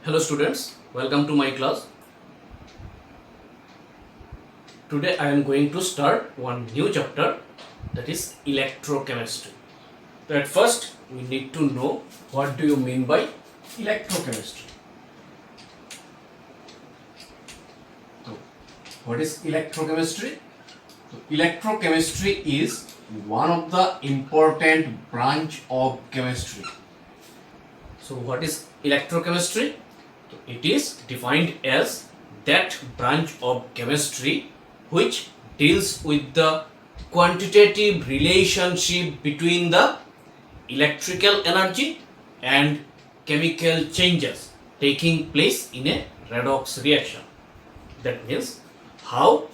Hello students, welcome to my class. Today I am going to start one new chapter, that is electrochemistry. So at first we need to know what do you mean by electrochemistry. So what is electrochemistry? So electrochemistry is one of the important branch of chemistry. So what is electrochemistry? So it is defined as that branch of chemistry which deals with the quantitative relationship between the electrical energy and chemical changes taking place in a redox reaction. That means how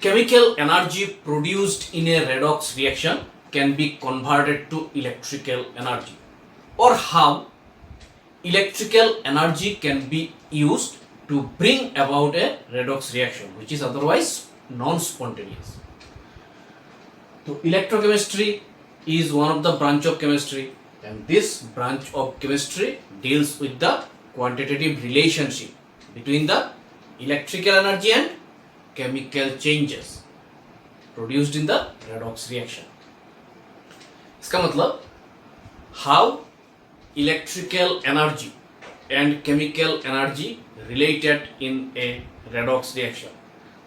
chemical energy produced in a redox reaction can be converted to electrical energy, or how electrical energy can be used to bring about a redox reaction which is otherwise non-spontaneous. So electrochemistry is one of the branch of chemistry, and this branch of chemistry deals with the quantitative relationship between the electrical energy and chemical changes produced in the redox reaction. इसका मतलब how electrical energy and chemical energy related in a redox reaction.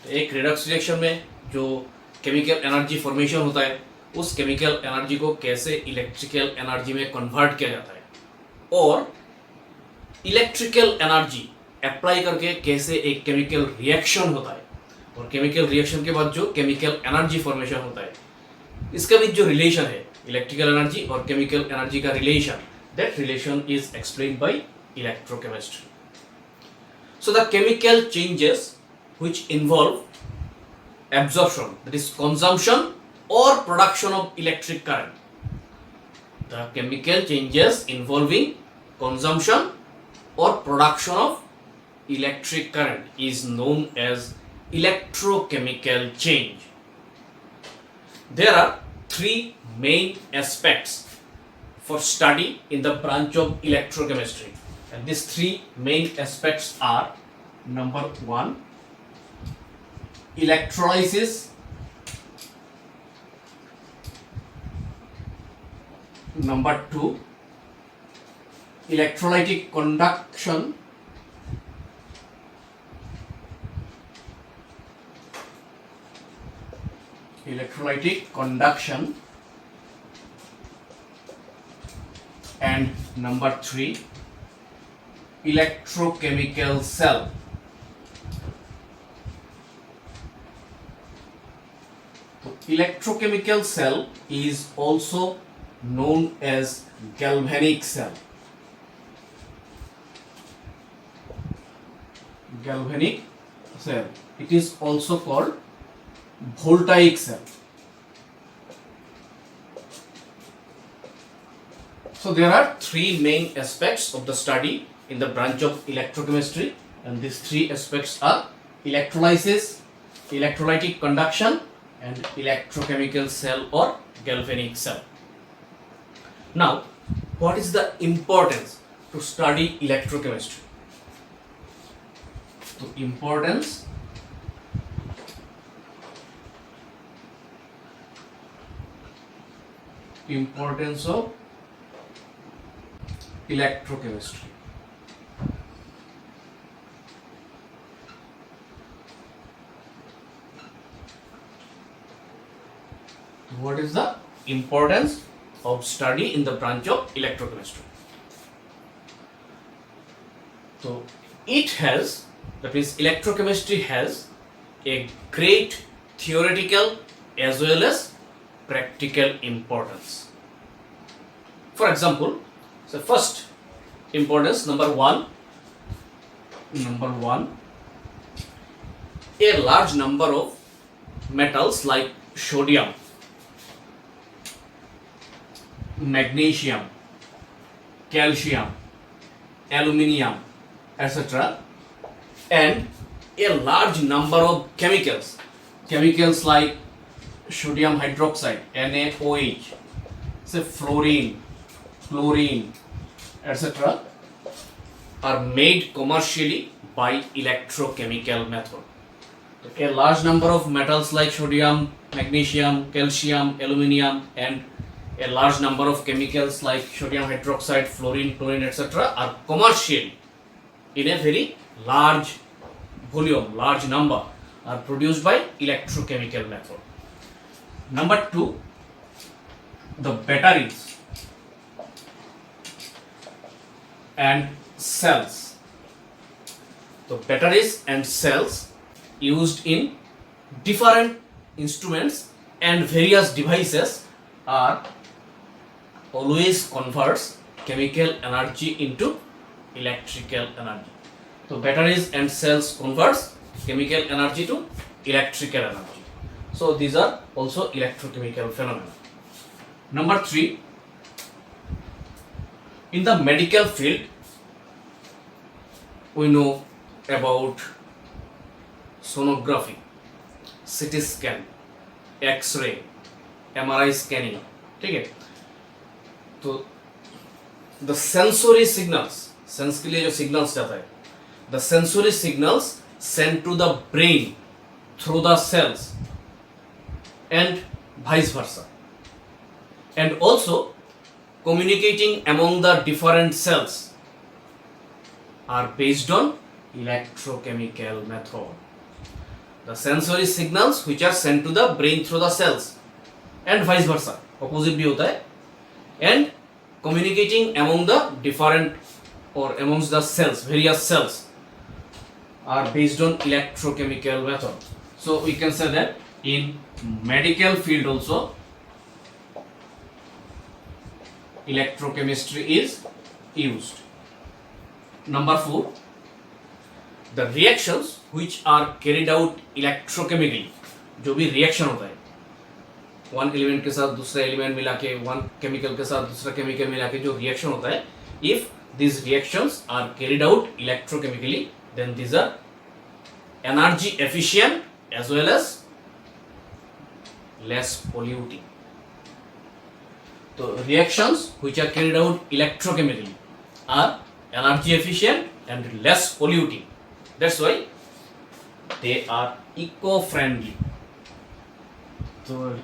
तो एक redox reaction में जो chemical energy formation होता है उस chemical energy को कैसे electrical energy में convert किया जाता है, और electrical energy apply करके कैसे एक chemical reaction होता है, और chemical reaction के बाद जो chemical energy formation होता है इसका बीच जो relation है electrical energy और chemical energy का relation, that relation is explained by electrochemistry. So the chemical changes which involve absorption, that is consumption or production of electric current. The chemical changes involving consumption or production of electric current is known as electrochemical change. There are three main aspects for study in the branch of electrochemistry, and these three main aspects are: number one, electrolysis; number two, electrolytic conduction; and number three, electrochemical cell. So, electrochemical cell is also known as galvanic cell. Galvanic cell. It is also called voltaic cell. So there are three main aspects of the study in the branch of electrochemistry, and these three aspects are electrolysis, electrolytic conduction, and electrochemical cell or galvanic cell. Now, what is the importance to study electrochemistry? The importance of electrochemistry. What is the importance of study in the branch of electrochemistry? So it has, that means electrochemistry has a great theoretical as well as practical importance. For example, so first importance, number one, a large number of metals like sodium, magnesium, calcium, aluminium, etc., and a large number of chemicals like sodium hydroxide, NaOH, say fluorine, chlorine, etc., are made commercially by electrochemical method. A large number of metals like sodium, magnesium, calcium, aluminium, and a large number of chemicals like sodium hydroxide, fluorine, chlorine, etc. are commercially in a very large volume, large number, are produced by electrochemical method. Number 2, the batteries and cells. The batteries and cells used in different instruments and various devices are always converts chemical energy into electrical energy. So batteries and cells converts chemical energy to electrical energy. So these are also electrochemical phenomena. Number 3, in the medical field, we know about sonography, CT scan, X-ray, MRI scanning. ठीक है, तो the sensory signals, sense के लिए जो signals जाता है, the sensory signals sent to the brain through the cells and vice versa, and also communicating among the different cells are based on electrochemical method. The sensory signals which are sent to the brain through the cells and vice versa, opposite भी होता है, and communicating among the different or amongst the cells, various cells are based on electrochemical method. So we can say that in medical field also electrochemistry is used. Number 4, the reactions which are carried out electrochemically, जो भी reaction होता है one element के साथ दूसरा element मिला के, one chemical के साथ दूसरा केमिकल मिला के जो रिएक्शन होता है, if these reactions are carried out electrochemically, then these are energy efficient as well as less polluting. So reactions which are carried out electrochemically are energy efficient and less polluting. That's why they are eco-friendly. So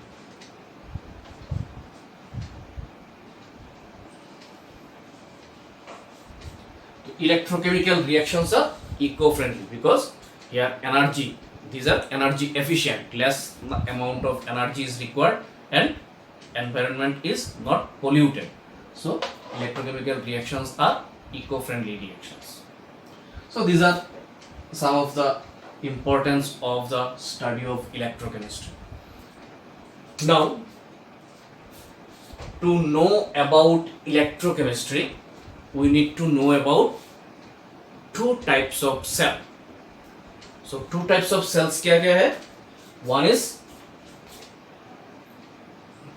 electrochemical reactions are eco-friendly because here energy, these are energy efficient, less amount of energy is required and environment is not polluted. So electrochemical reactions are eco-friendly reactions. So these are some of the importance of the study of electrochemistry. Now, to know about electrochemistry, we need to know about two types of cell. So two types of cells क्या क्या है? One is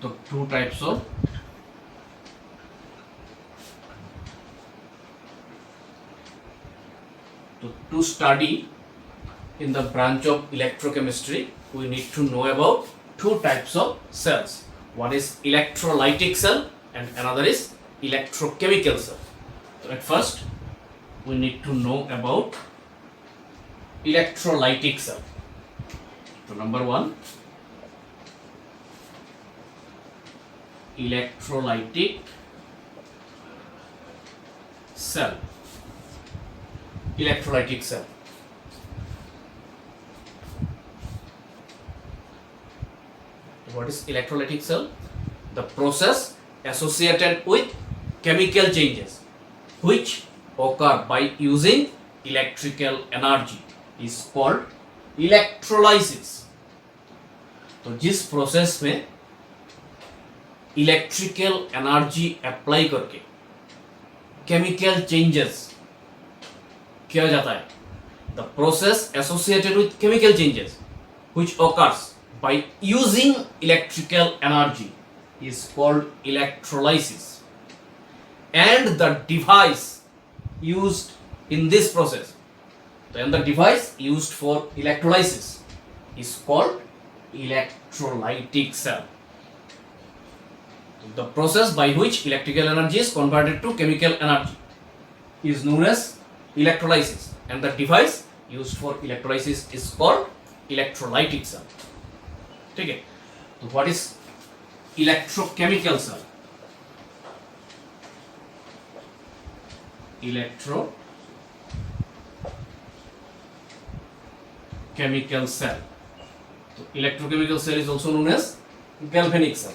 the two types of to study in the branch of electrochemistry, we need to know about two types of cells. One is electrolytic cell and another is electrochemical cell. So at first, we need to know about electrolytic cell. So number 1, electrolytic cell. Electrolytic cell. What is electrolytic cell? The process associated with chemical changes which occur by using electrical energy is called electrolysis. तो जिस process में electrical energy apply करके chemical changes किया जाता है, the process associated with chemical changes which occurs by using electrical energy is called electrolysis, and the device used in this process, then the device used for electrolysis is called electrolytic cell. The process by which electrical energy is converted to chemical energy is known as electrolysis, and the device used for electrolysis is called electrolytic cell. ठीक है, तो what is electrochemical cell? Electrochemical cell. So electrochemical cell is also known as galvanic cell.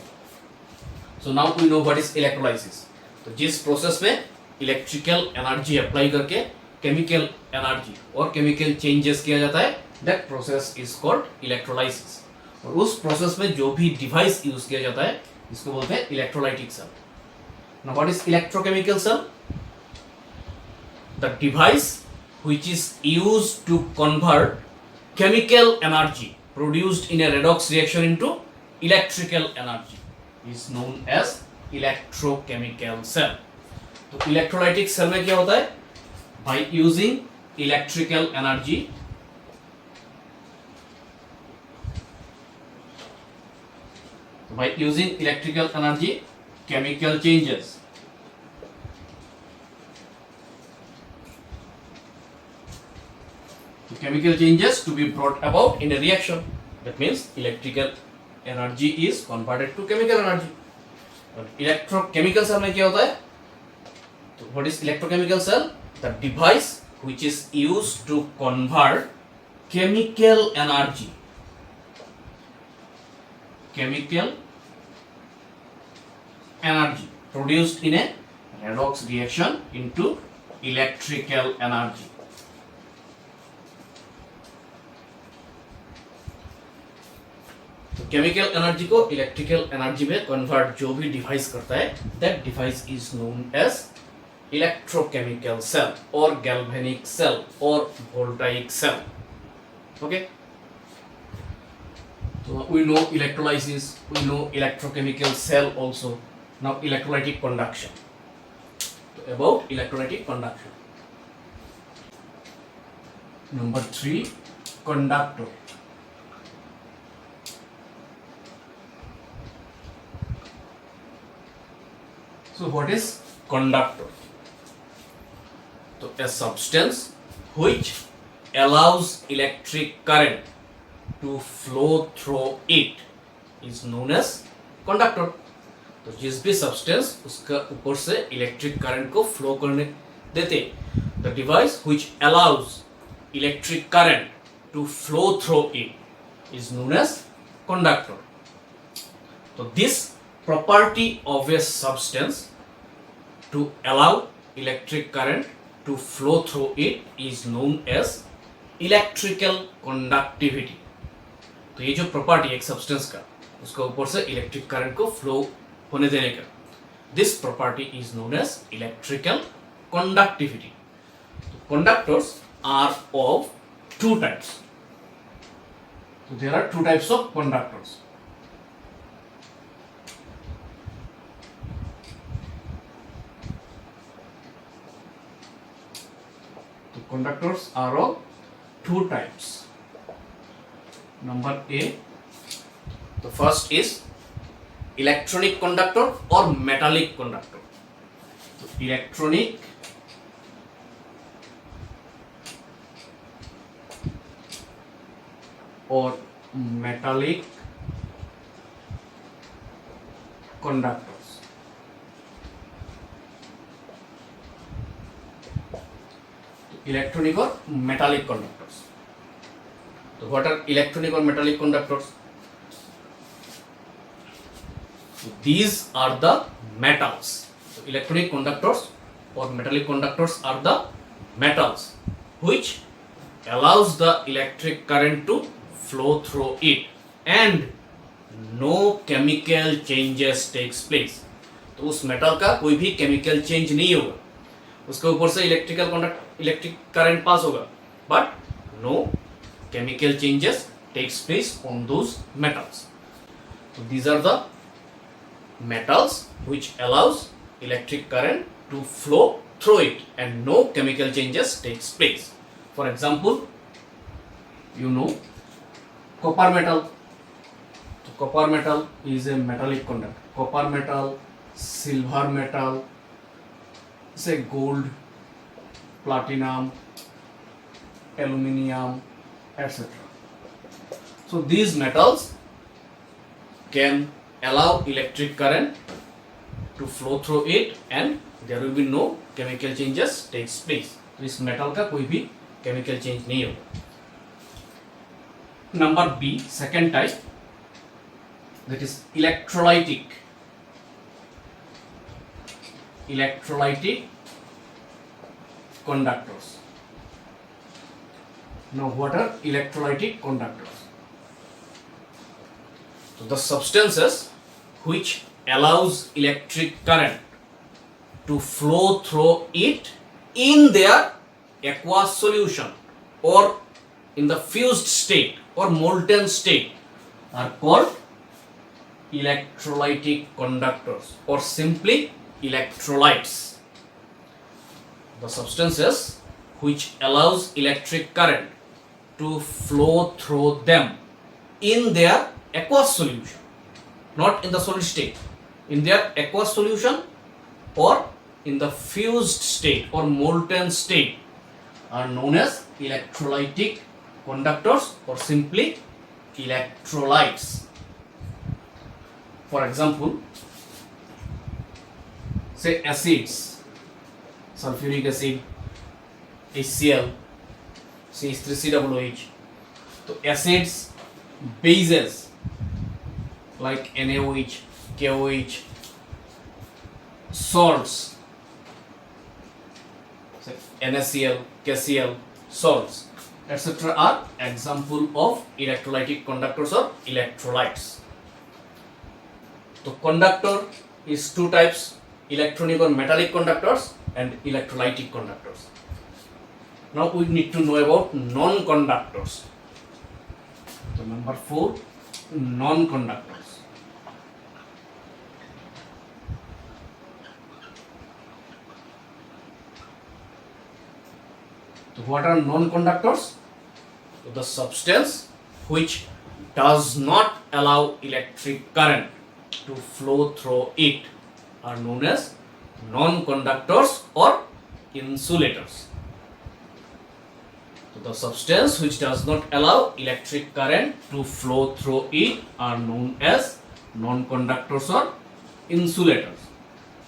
So now we know what is electrolysis. तो जिस process में electrical energy apply करके chemical energy और chemical changes किया जाता है, that process is called electrolysis. और उस प्रोसेस में जो भी डिवाइस यूज किया जाता है इसको बोलते हैं electrolytic cell. Now what is electrochemical cell? The device which is used to convert chemical energy produced in a redox reaction into electrical energy is known as electrochemical cell. तो electrolytic cell में क्या होता है? By using electrical energy, chemical changes. Chemical changes to be brought about in a reaction. That means electrical energy is converted to chemical energy. But electrochemical cell में क्या होता है? तो what is electrochemical cell? The device which is used to convert chemical energy produced in a redox reaction into electrical energy. तो chemical energy को electrical energy में convert जो भी डिवाइस करता है, that device is known as electrochemical cell और galvanic cell और voltaic cell. Okay, so we know electrolysis, we know electrochemical cell also. Now electrolytic conduction. So about electrolytic conduction. Number 3, conductor. So what is conductor? So a substance which allows electric current to flow through it is known as conductor. तो जिस भी substance उसका ऊपर से electric current को flow करने देते, the device which allows electric current to flow through it is known as conductor. So this property of a substance to allow electric current to flow through it is known as electrical conductivity. तो ये जो property एक substance का उसका ऊपर से electric current को flow होने देने का, this property is known as electrical conductivity. Conductors are of 2 types. So there are 2 types of conductors. The conductors are of 2 types. Number A, the first is electronic conductor or metallic conductor. So electronic or metallic conductors. Electronic or metallic conductors. So what are electronic or metallic conductors? So these are the metals. So electronic conductors or metallic conductors are the metals which allows the electric current to flow through it and no chemical changes takes place. तो उस metal का कोई भी chemical change नहीं होगा, उसके ऊपर से इलेक्ट्रिक करंट पास होगा, but no chemical changes takes place on those metals. So these are the metals which allows electric current to flow through it and no chemical changes takes place. For example, you know copper metal. So copper metal is a metallic conductor. Copper metal, silver metal, say gold, platinum, aluminium, etc. So these metals can allow electric current to flow through it and there will be no chemical changes takes place. तो इस metal का कोई भी chemical change नहीं होगा. Number B, second type, that is electrolytic conductors. Now what are electrolytic conductors? So the substances which allows electric current to flow through it in their aqueous solution or in the fused state or molten state are called electrolytic conductors or simply electrolytes. The substances which allows electric current to flow through them in their aqueous solution, not in the solid state, in their aqueous solution or in the fused state or molten state are known as electrolytic conductors or simply electrolytes. For example, say acids, sulfuric acid, HCl, CH3COOH. So acids, bases like NaOH, KOH, salts, say NaCl, KCl, salts, etc. are example of electrolytic conductors or electrolytes. So conductor is two types, electronic or metallic conductors and electrolytic conductors. Now we need to know about non-conductors. So number 4, non-conductors. So what are non-conductors? So the substance which does not allow electric current to flow through it are known as non-conductors or insulators. So the substance which does not allow electric current to flow through it are known as non-conductors or insulators.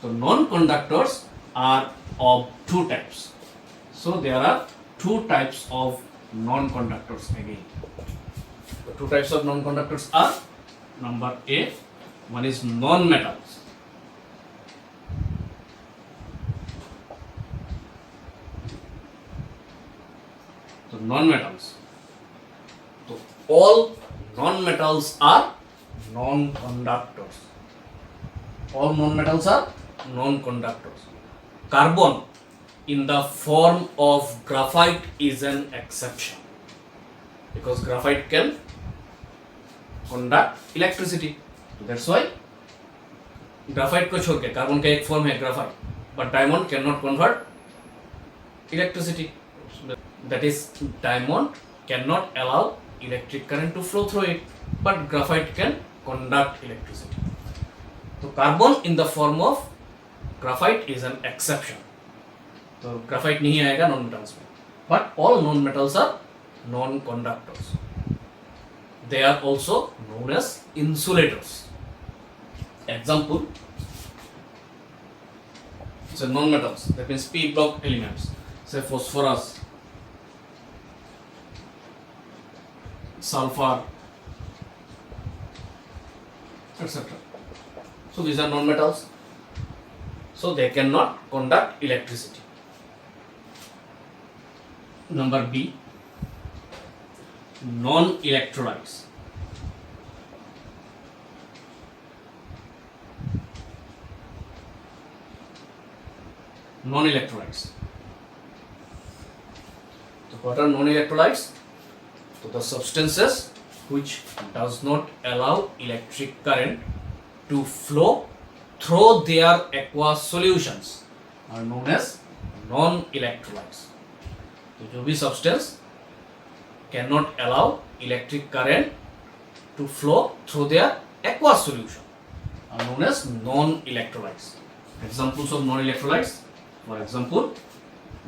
So non-conductors are of two types. So there are two types of non-conductors again. The two types of non-conductors are number A, one is non-metals. So non-metals. So all non-metals are non-conductors. All non-metals are non-conductors. Carbon in the form of graphite is an exception because graphite can conduct electricity. That's why graphite को छोड़ के carbon का एक form है graphite, but diamond cannot convert electricity. That is, diamond cannot allow electric current to flow through it, but graphite can conduct electricity. So carbon in the form of graphite is an exception. So graphite नहीं आएगा non metals में, but all non metals are non conductors. They are also known as insulators. Example, so non metals, that means p block elements, say phosphorus, sulfur, etc. So these are non metals, so they cannot conduct electricity. Number B, non-electrolytes. Non-electrolytes. So what are non-electrolytes? So the substances which does not allow electric current to flow through their aqueous solutions are known as non-electrolytes. तो जो भी substance cannot allow electric current to flow through their aqueous solution are known as non-electrolytes. Examples of non-electrolytes, for example,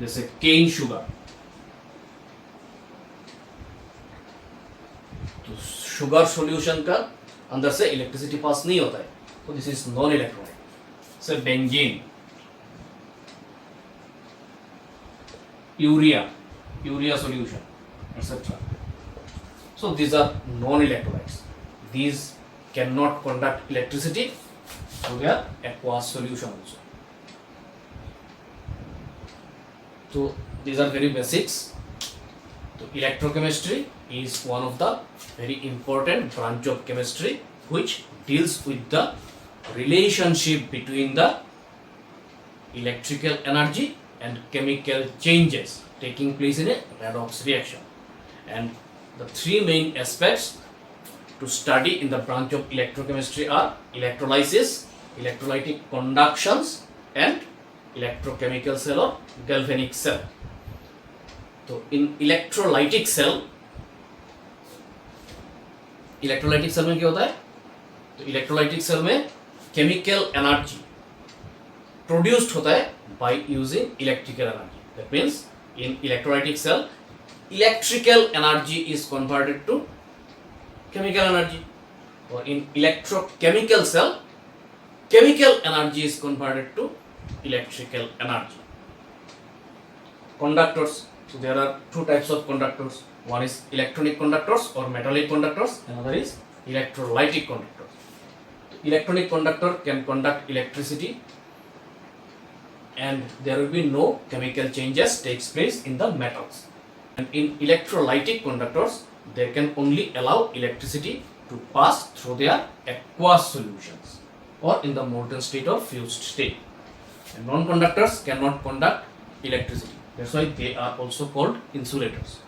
जैसे cane sugar, तो sugar solution का अंदर से electricity pass नहीं होता है, तो दिस इज नॉन इलेक्ट्रोलाइट। से benzene, urea solution, etc. So these are non-electrolytes. These cannot conduct electricity, so they are aqueous solution also. So these are very basics. So electrochemistry is one of the very important branch of chemistry which deals with the relationship between the electrical energy and chemical changes taking place in a redox reaction. And the three main aspects to study in the branch of electrochemistry are electrolysis, electrolytic conductions, and electrochemical cell or galvanic cell. So in electrolytic cell में क्या होता है? तो electrolytic cell में chemical energy produced होता है by using electrical energy. That means in electrolytic cell, electrical energy is converted to chemical energy. Or in electrochemical cell, chemical energy is converted to electrical energy. Conductors. So there are two types of conductors. One is electronic conductors or metallic conductors. Another is electrolytic conductors. Electronic conductor can conduct electricity, and there will be no chemical changes takes place in the metals. And in electrolytic conductors, they can only allow electricity to pass through their aqueous solutions or in the molten state or fused state. And non-conductors cannot conduct electricity. That's why they are also called insulators.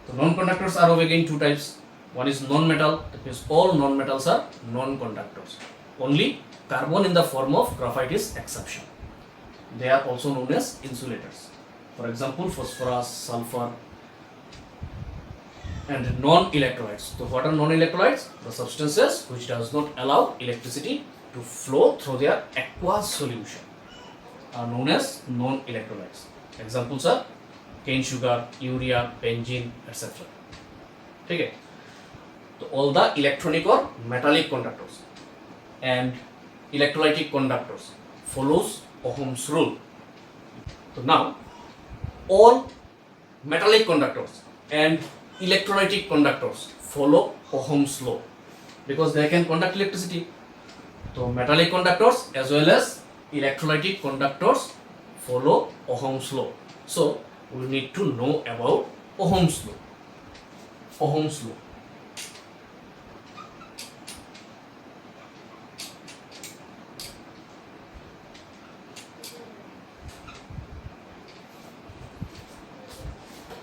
So non-conductors are of again two types. One is non-metal, that means all non-metals are non-conductors. Only carbon in the form of graphite is exception. They are also known as insulators. For example, phosphorus, sulfur, and non-electrolytes. So what are non-electrolytes? The substances which does not allow electricity to flow through their aqueous solution are known as non-electrolytes. Examples are cane sugar, urea, benzene, etc. ठीक है? तो all the electronic or metallic conductors and electrolytic conductors follows Ohm's rule. So now all metallic conductors and electrolytic conductors follow Ohm's law because they can conduct electricity. So metallic conductors as well as electrolytic conductors follow Ohm's law. So we need to know about Ohm's law. Ohm's law.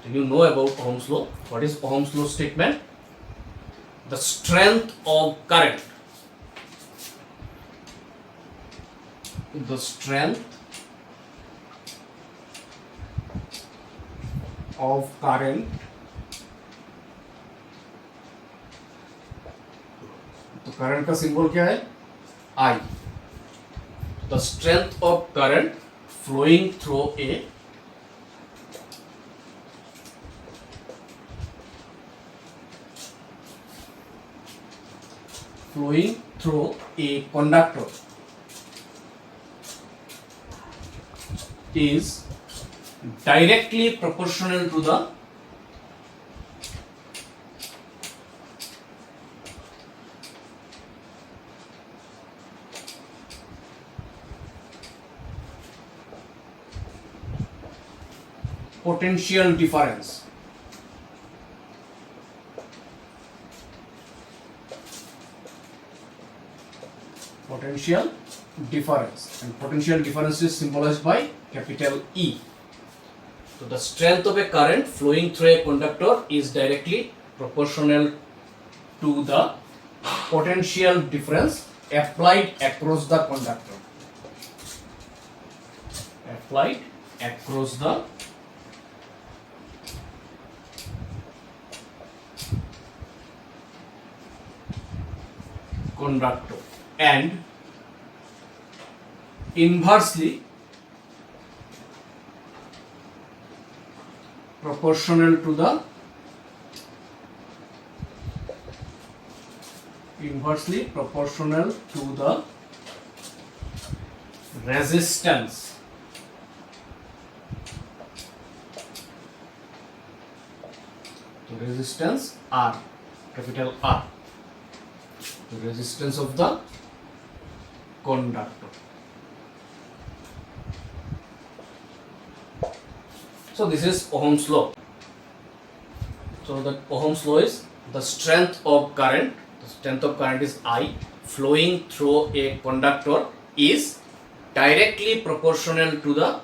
Do you know about Ohm's law? What is Ohm's law statement? The strength of current. The strength of current. तो current का symbol क्या है? I. The strength of current flowing through a conductor is directly proportional to the potential difference. Potential difference, and potential difference is symbolized by capital E. So the strength of a current flowing through a conductor is directly proportional to the potential difference applied across the conductor. Applied across the conductor, and inversely proportional to the inversely proportional to the resistance R, capital R, the resistance of the conductor. So this is Ohm's law. So the Ohm's law is the strength of current. The strength of current is I flowing through a conductor is directly proportional to the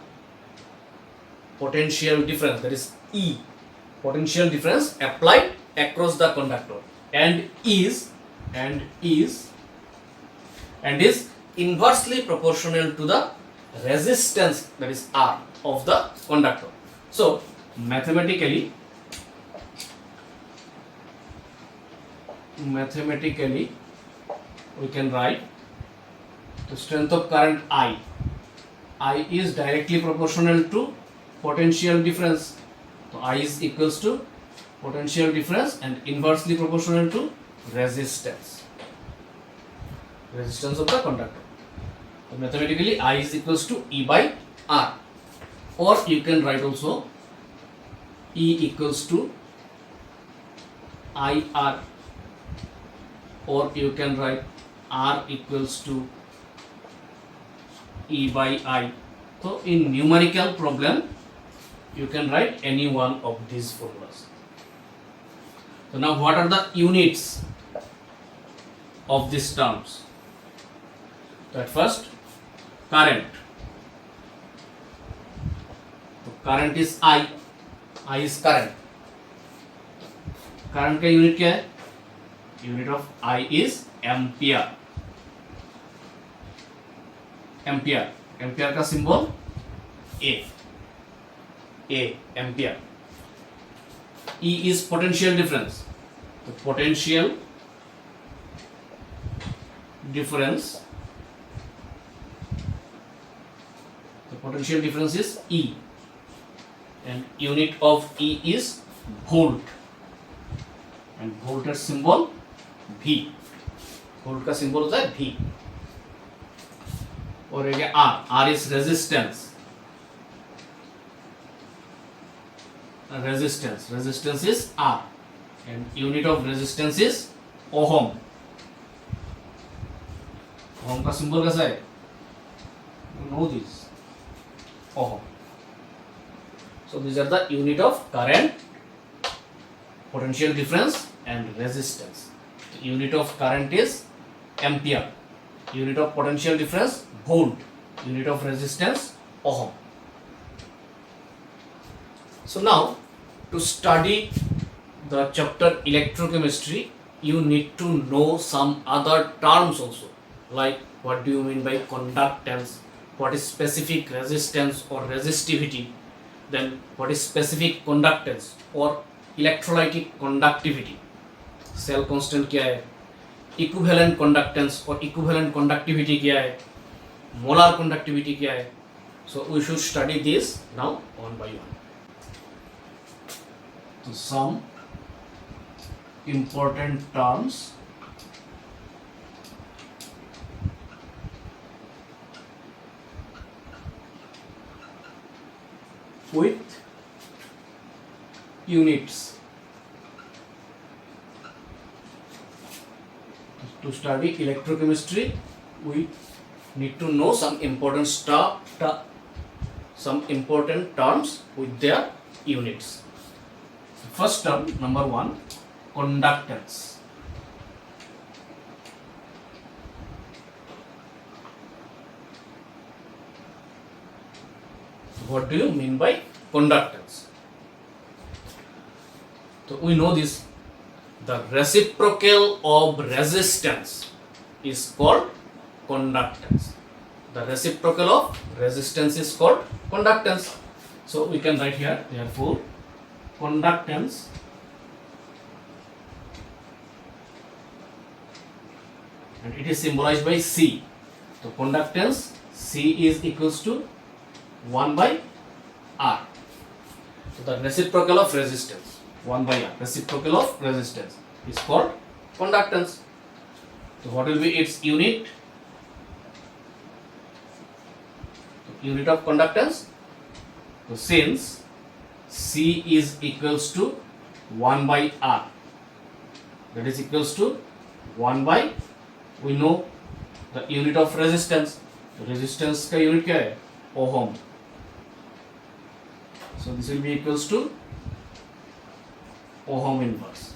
potential difference, that is E, potential difference applied across the conductor, and is inversely proportional to the resistance, that is R, of the conductor. So mathematically we can write the strength of current I is directly proportional to potential difference. So I is equals to potential difference and inversely proportional to resistance of the conductor. So mathematically I is equals to E by R, or you can write also E equals to IR, or you can write R equals to E by I. So in numerical problem you can write any one of these formulas. So now what are the units of these terms? At first, current. So current is I is current. Current का unit क्या है? Unit of I is ampere. Ampere का symbol A, ampere. E is potential difference. The potential difference is E, and unit of E is volt, and volt का symbol V. volt का symbol होता है V. और एक है R is resistance. Resistance is R, and unit of resistance is ohm. Ohm का symbol कैसा है? You know this. Ohm. So these are the unit of current, potential difference, and resistance. The unit of current is ampere. Unit of potential difference volt. Unit of resistance ohm. So now, to study the chapter electrochemistry, you need to know some other terms also, like what do you mean by conductance, what is specific resistance or resistivity, then what is specific conductance or electrolytic conductivity, cell constant क्या है, equivalent conductance or equivalent conductivity क्या है, molar conductivity क्या है. So we should study this now one by one. So some important terms with units. To study electrochemistry, we need to know some important terms with their units. First term, number 1, conductance. What do you mean by conductance? So we know this. The reciprocal of resistance is called conductance. The reciprocal of resistance is called conductance. So we can write here, therefore, conductance and it is symbolized by C. So conductance C is equals to 1 by R. So the reciprocal of resistance 1 by R, reciprocal of resistance is called conductance. So what will be its unit? Unit of conductance. So since C is equals to 1 by R, that is equals to 1 by, we know the unit of resistance. Resistance का unit क्या है? Ohm. So this will be equals to ohm inverse,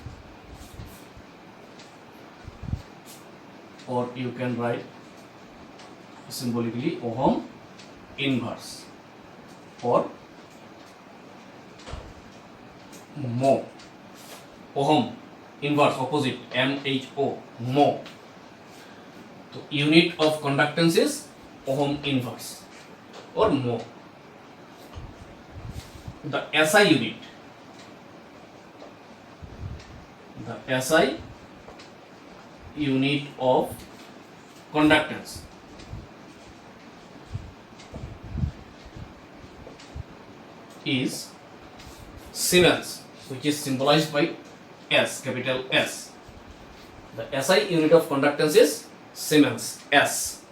or you can write symbolically ohm inverse or mho. Ohm inverse opposite MHO, mho. So unit of conductance is ohm inverse or mho. The SI unit, the SI unit of conductance is Siemens, which is symbolized by S, capital S. The SI unit of conductance is Siemens, S.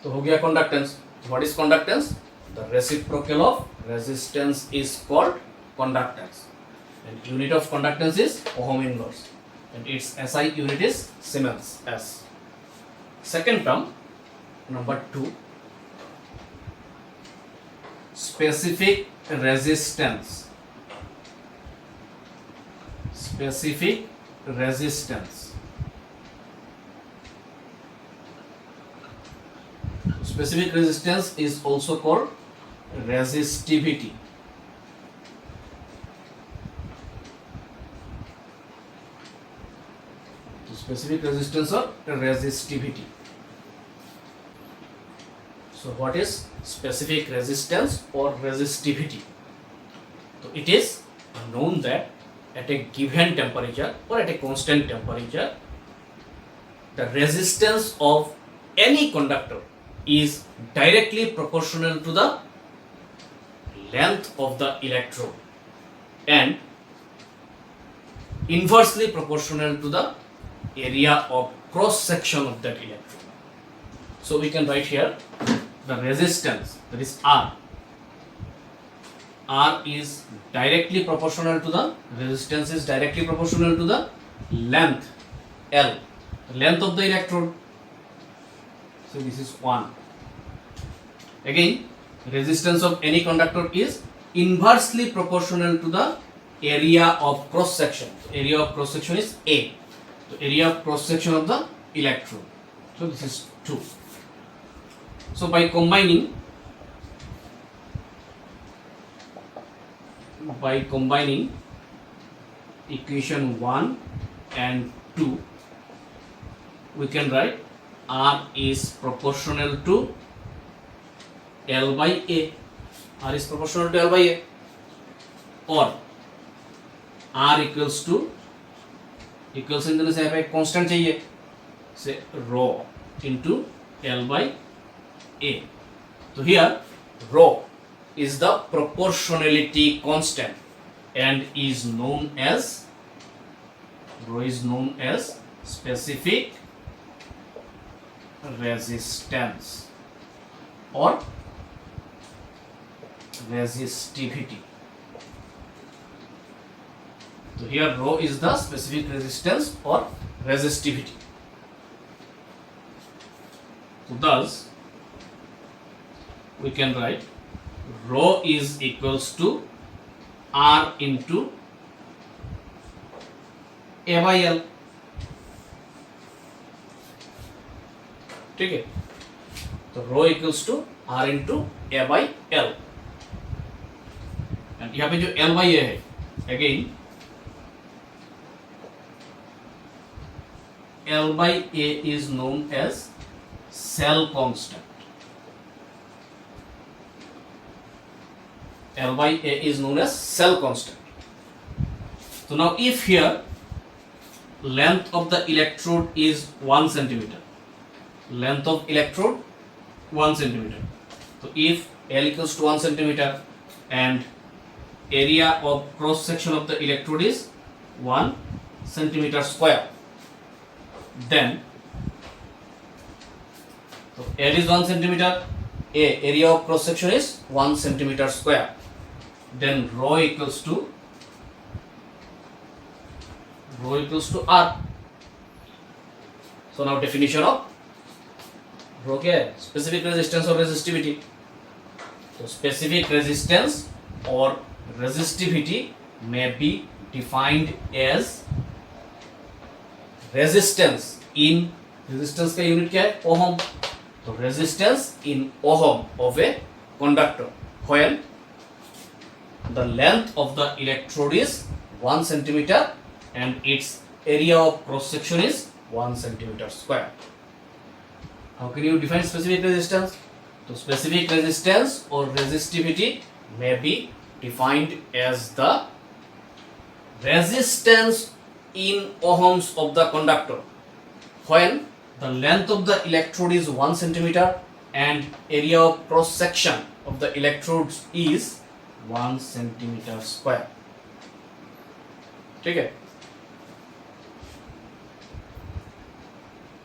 तो हो गया conductance. What is conductance? The reciprocal of resistance is called conductance, and unit of conductance is ohm inverse, and its SI unit is Siemens, S. Second term, number 2, specific resistance. Specific resistance. Specific resistance is also called resistivity. So specific resistance or resistivity. So what is specific resistance or resistivity? So it is known that at a given temperature or at a constant temperature, the resistance of any conductor is directly proportional to the length of the electrode and inversely proportional to the area of cross section of that electrode. So we can write here the resistance, that is R. R is directly proportional to the resistance is directly proportional to the length L, the length of the electrode. So this is 1. Again, resistance of any conductor is inversely proportional to the area of cross section. Area of cross section is A. So area of cross section of the electrode. So this is 2. So by combining equation 1 and 2, we can write R is proportional to L by A. R is proportional to L by A, or R equals to, equal sign देने से यहाँ पे एक constant चाहिए, से rho into L by A. So here rho is the proportionality constant and is known as, rho is known as specific resistance or resistivity. So here rho is the specific resistance or resistivity. So thus we can write rho is equals to R into A by L. ठीक है, तो rho equals to R into A by L, and यहाँ पे जो L by A है, again L by A is known as cell constant. L by A is known as cell constant. So now if here length of the electrode is 1 centimeter, length of electrode 1 centimeter. So if L equals to 1 centimeter and area of cross section of the electrode is 1 centimeter square. Then so L is 1 centimeter, area of cross section is 1 centimeter square. Then rho equals to R. So now definition of rho क्या है? Specific resistance or resistivity. So specific resistance or resistivity may be defined as resistance in resistance का unit क्या है? Ohm. So resistance in ohm of a conductor when the length of the electrode is 1 centimeter and its area of cross section is 1 centimeter square. How can you define specific resistance? So specific resistance or resistivity may be defined as the resistance in ohms of the conductor when the length of the electrode is 1 centimeter and area of cross section of the electrodes is 1 centimeter square. ठीक है?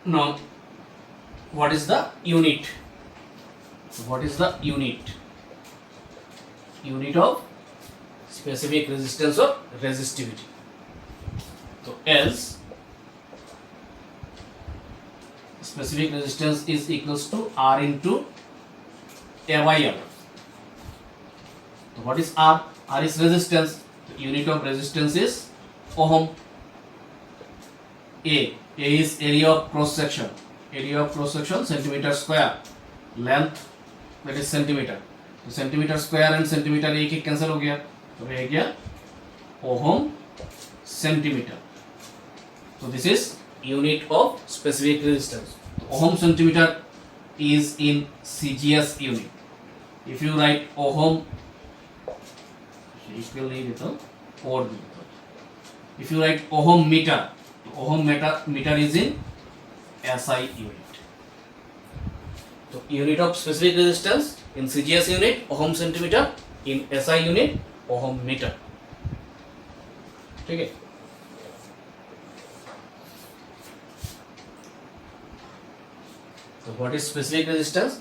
Now, what is the unit? What is the unit? Unit of specific resistance or resistivity. So, as specific resistance is equals to R into A by L. So, what is R? R is resistance. The unit of resistance is ohm. A is area of cross section. Area of cross section centimeter square. Length that is centimeter. तो centimetre square and centimetre एक एक cancel हो गया तो रह गया ohm centimetre. So this is unit of specific resistance. Ohm centimeter is in CGS unit. If you write ohm, equally with the odd meter. If you write ohm meter is in SI unit. So unit of specific resistance in CGS unit ohm centimeter, in SI unit ohm meter. ठीक है. So what is specific resistance?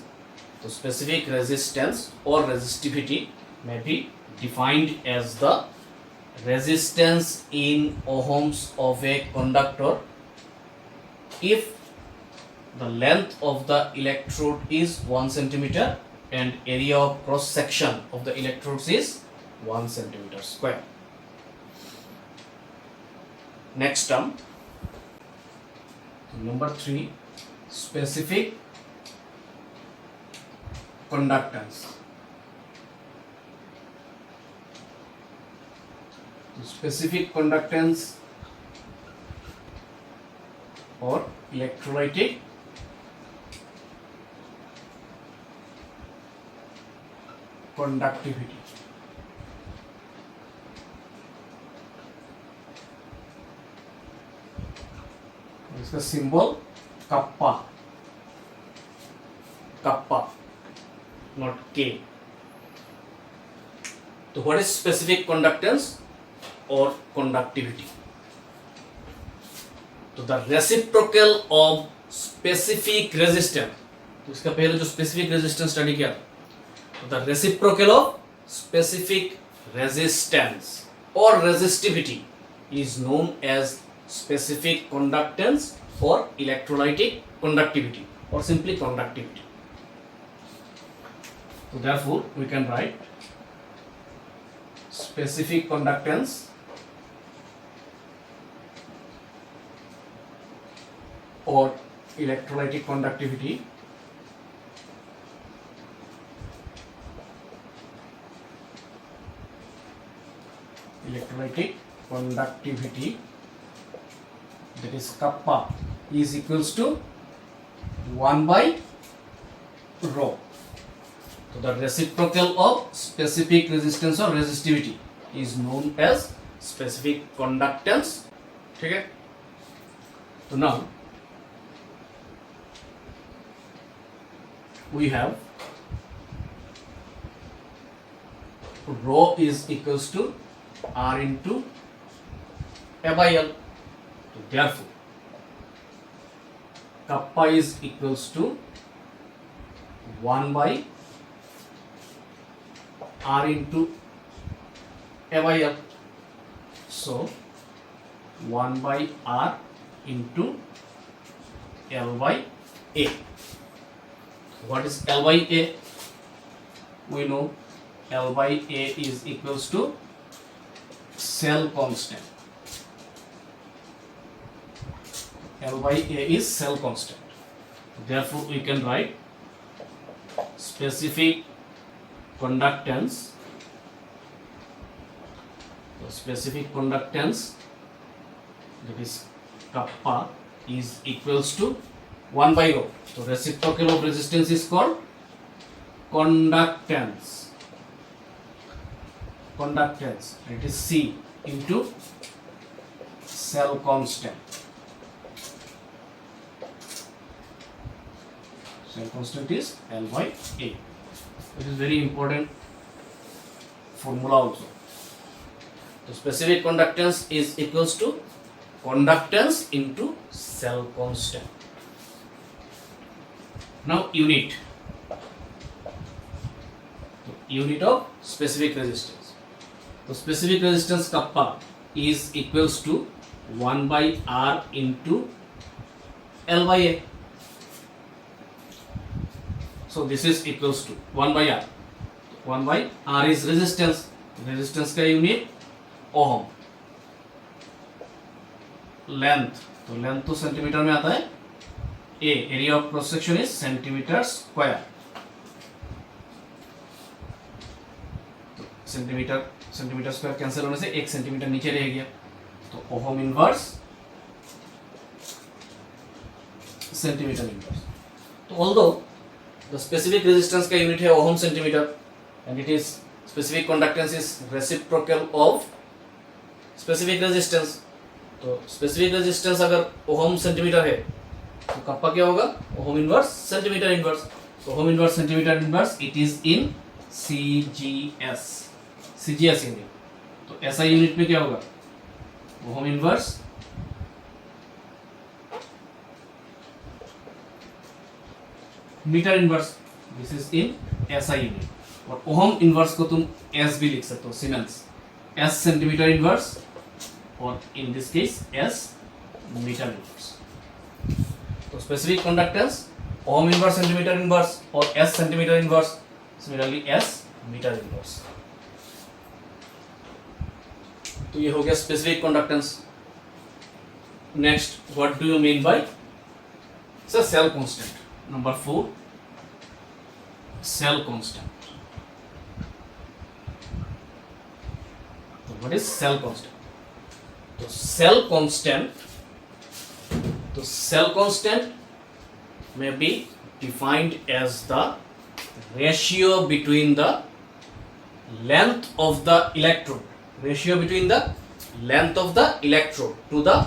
So specific resistance or resistivity may be defined as the resistance in ohms of a conductor if the length of the electrode is 1 centimeter and area of cross section of the electrodes is 1 centimeter square. Next term, number 3, specific conductance. Specific conductance or electrolytic conductivity. इसका symbol kappa, not K. So what is specific conductance or conductivity? तो the reciprocal of specific resistance. तो इसका पहले जो specific resistance study किया तो the reciprocal of specific resistance or resistivity is known as specific conductance or electrolytic conductivity or simply conductivity. So therefore we can write specific conductance or electrolytic conductivity that is kappa is equals to 1 by rho. So the reciprocal of specific resistance or resistivity is known as specific conductance. ठीक है? So now we have rho is equals to R into A by L. So therefore, kappa is equals to 1 by R into A by L. So 1 by R into L by A. What is L by A? We know L by A is equals to cell constant. L by A is cell constant. Therefore, we can write specific conductance. So specific conductance, that is kappa, is equals to 1 by rho. So reciprocal of resistance is called conductance. Conductance, it is C into cell constant. Cell constant is L by A. It is very important formula also. The specific conductance is equals to conductance into cell constant. Now unit. The unit of specific resistance. The specific resistance kappa is equals to 1 by R into L by A. So this is equals to 1 by R. 1 by R is resistance. Resistance का unit ओम. Length, तो length तो centimetre में आता है. A, area of cross section is centimetre square. तो centimetre square cancel होने से 1 centimetre नीचे रह गया. तो ओम इनवर्स सेंटीमीटर इनवर्स. तो ऑल्दो the specific resistance का unit है ओम centimetre and it is specific conductance is reciprocal of specific resistance. तो specific resistance अगर ओम सेंटीमीटर है तो कप्पा क्या होगा? Ohm inverse centimetre inverse. तो ohm inverse centimetre inverse it is in CGS unit. तो ऐसा यूनिट में क्या होगा? Ohm inverse metre inverse. This is in SI unit. और ओम इनवर्स को तुम S भी लिख सकते हो, सीमेंस. S सेंटीमीटर इनवर्स और in this case S metre inverse. तो specific conductance ohm inverse centimetre inverse और S centimetre inverse, similarly S metre inverse. तो ये हो गया specific conductance. Next, what do you mean by cell constant? Number 4, cell constant. So what is cell constant? So cell constant may be defined as the ratio between the length of the electrode. Ratio between the length of the electrode to the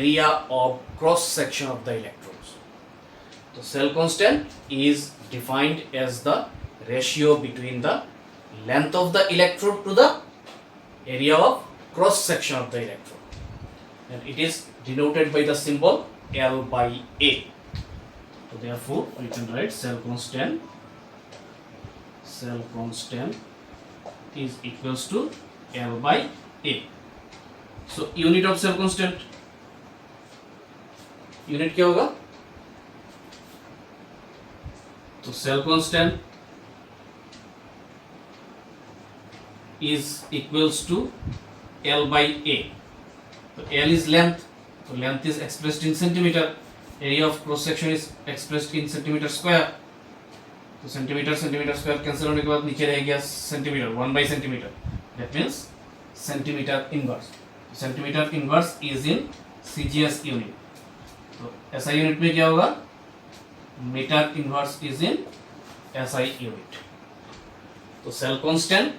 area of cross section of the electrode. The cell constant is defined as the ratio between the length of the electrode to the area of cross section of the electrode, and it is denoted by the symbol L by A. So therefore we can write cell constant is equals to L by A. So unit of cell constant, unit क्या होगा? तो cell constant is equals to L by A. तो L is length, तो length is expressed in centimeter. Area of cross section is expressed in centimeter square. तो centimetre square cancel होने के बाद नीचे रह गया centimetre, 1 by centimetre. That means centimetre inverse. Centimetre inverse is in CGS unit. तो SI unit में क्या होगा? Metre inverse is in SI unit. तो सेल कांस्टेंट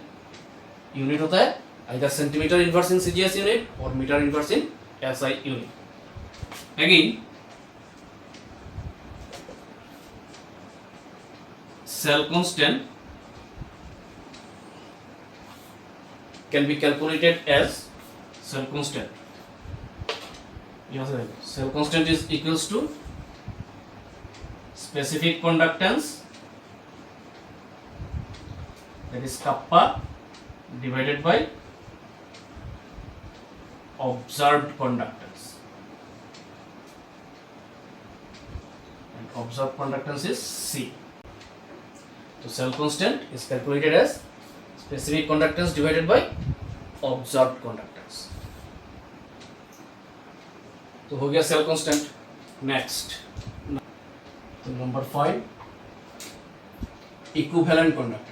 यूनिट होता है either centimetre inverse in CGS unit और metre inverse in SI unit. Again cell constant can be calculated as cell constant. Yes, cell constant is equals to specific conductance, that is kappa, divided by observed conductance, and observed conductance is C. So cell constant is calculated as specific conductance divided by observed conductance. तो हो गया cell constant. Next, तो number 5, equivalent conductance.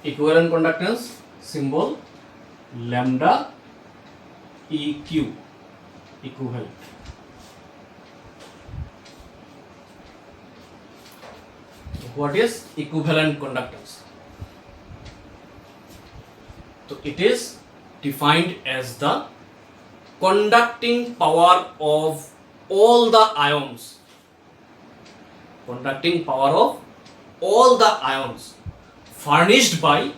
Equivalent conductance symbol lambda EQ, equivalent. What is equivalent conductance? So it is defined as the conducting power of all the ions. Conducting power of all the ions furnished by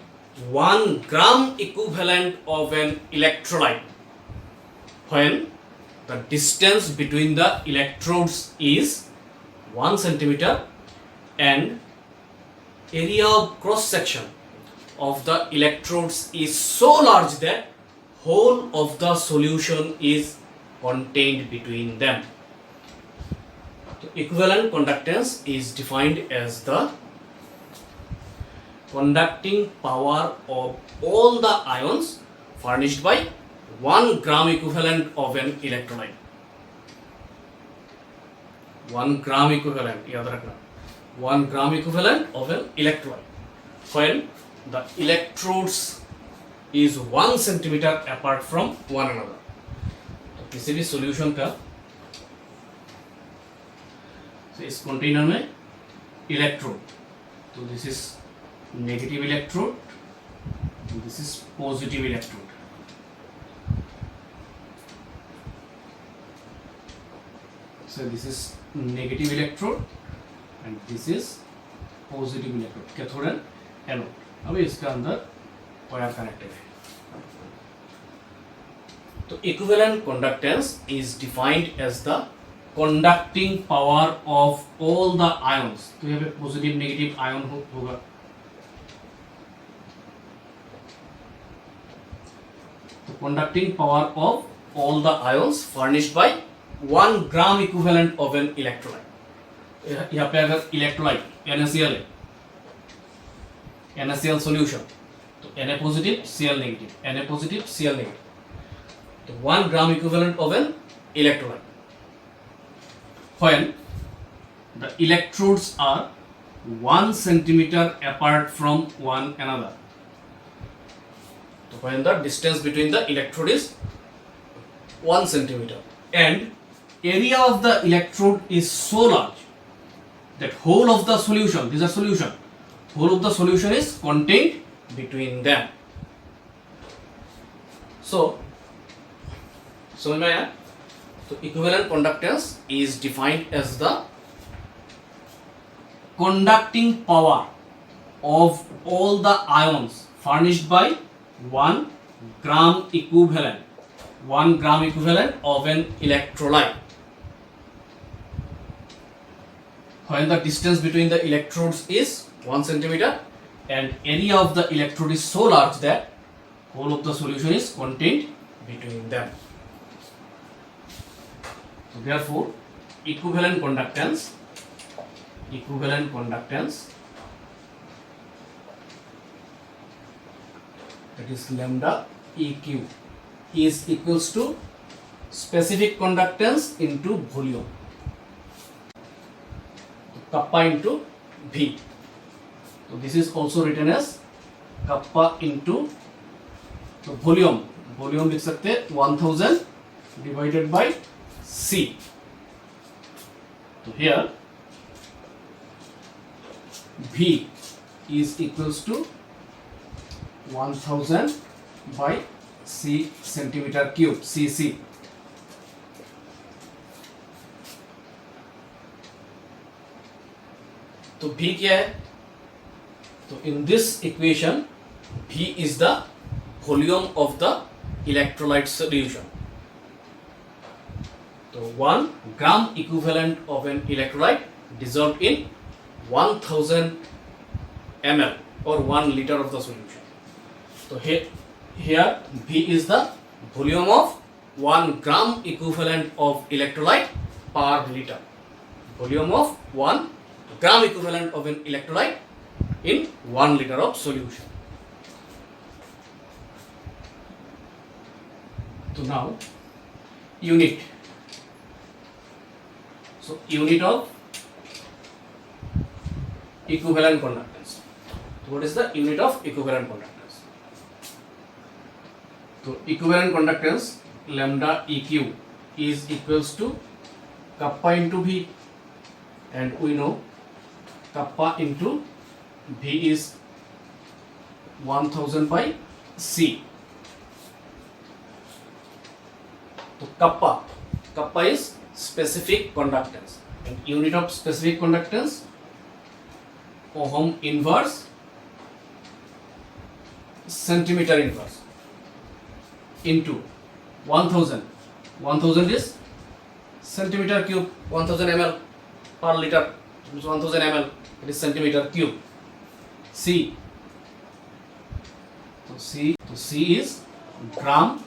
1 gram equivalent of an electrolyte when the distance between the electrodes is 1 centimeter and area of cross section of the electrodes is so large that whole of the solution is contained between them. So equivalent conductance is defined as the conducting power of all the ions furnished by 1 gram equivalent of an electrolyte. 1 gram equivalent, याद रखना, 1 gram equivalent of an electrolyte when the electrodes is 1 centimeter apart from one another. तो किसी भी solution का तो इस container में electrode, तो this is negative electrode, this is positive electrode. So this is negative electrode and this is positive electrode, cathode and anode. अभी इसका अंदर वायर कनेक्टेड है. तो equivalent conductance is defined as the conducting power of all the ions. तो यहाँ पे positive negative ion होगा. तो conducting power of all the ions furnished by 1 gram equivalent of an electrolyte. यहाँ पे अगर electrolyte NaCl है, NaCl solution, तो Na positive, Cl negative, Na positive, Cl negative. तो 1 gram equivalent of an electrolyte. When the electrodes are 1 centimeter apart from one another. So when the distance between the electrode is 1 centimeter and area of the electrode is so large that whole of the solution, this is a solution, whole of the solution is contained between them. So समझ में आया? तो equivalent conductance is defined as the conducting power of all the ions furnished by 1 gram equivalent of an electrolyte. When the distance between the electrodes is 1 centimeter and area of the electrode is so large that whole of the solution is contained between them. So therefore, equivalent conductance that is lambda EQ is equals to specific conductance into volume. Kappa into V. So this is also written as kappa into volume. Volume लिख सकते हैं 1000 divided by C. So here V is equals to 1000 by C centimeter cube, cc. तो V क्या है? तो in this equation V is the volume of the electrolyte solution. तो 1 gram equivalent of an electrolyte dissolved in 1000 ml or 1 liter of the solution. So here V is the volume of 1 gram equivalent of electrolyte per liter. Volume of 1 gram equivalent of an electrolyte in 1 liter of solution. So now unit. So unit of equivalent conductance. So what is the unit of equivalent conductance? So equivalent conductance lambda EQ is equals to kappa into V, and we know kappa into V is 1000 by C. So kappa is specific conductance, and unit of specific conductance ohm inverse centimeter inverse into 1000. 1000 is centimeter cube. 1000 ml per liter means 1000 ml. It is centimeter cube. C. So C is gram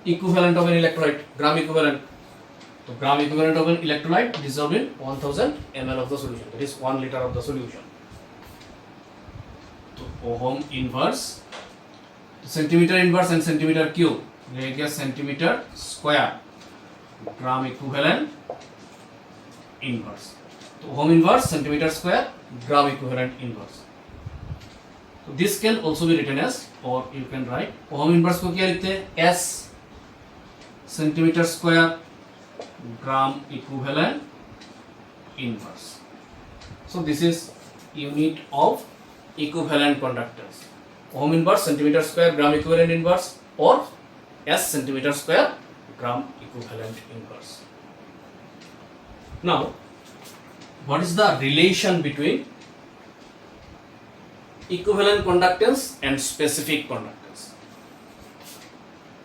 equivalent of an electrolyte. Gram equivalent. So gram equivalent of an electrolyte dissolved in 1000 ml of the solution. That is 1 liter of the solution. So ohm inverse, centimeter inverse and centimeter cube. Let us centimeter square. Gram equivalent inverse. So ohm inverse, centimeter square, gram equivalent inverse. So this can also be written as, or you can write ohm inverse को क्या लिखते हैं? S centimeter square gram equivalent inverse. So this is unit of equivalent conductance. Ohm inverse centimeter square gram equivalent inverse, or S centimeter square gram equivalent inverse. Now what is the relation between equivalent conductance and specific conductance?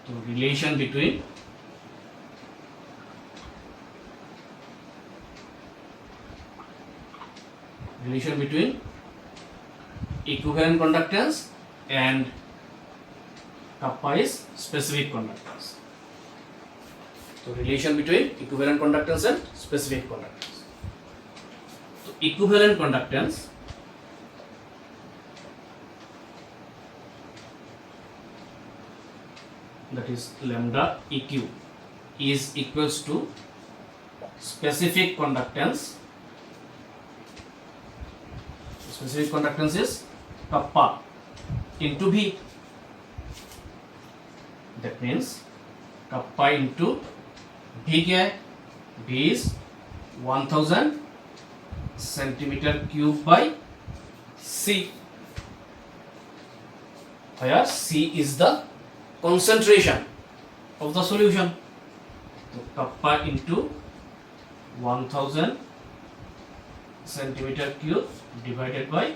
So relation between equivalent conductance and kappa is specific conductance. So relation between equivalent conductance and specific conductance. So equivalent conductance that is lambda EQ is equals to specific conductance. Specific conductance is kappa into V. That means kappa into V क्या है? V is 1000 centimeter cube by C, where C is the concentration of the solution. So kappa into 1000 centimeter cube divided by,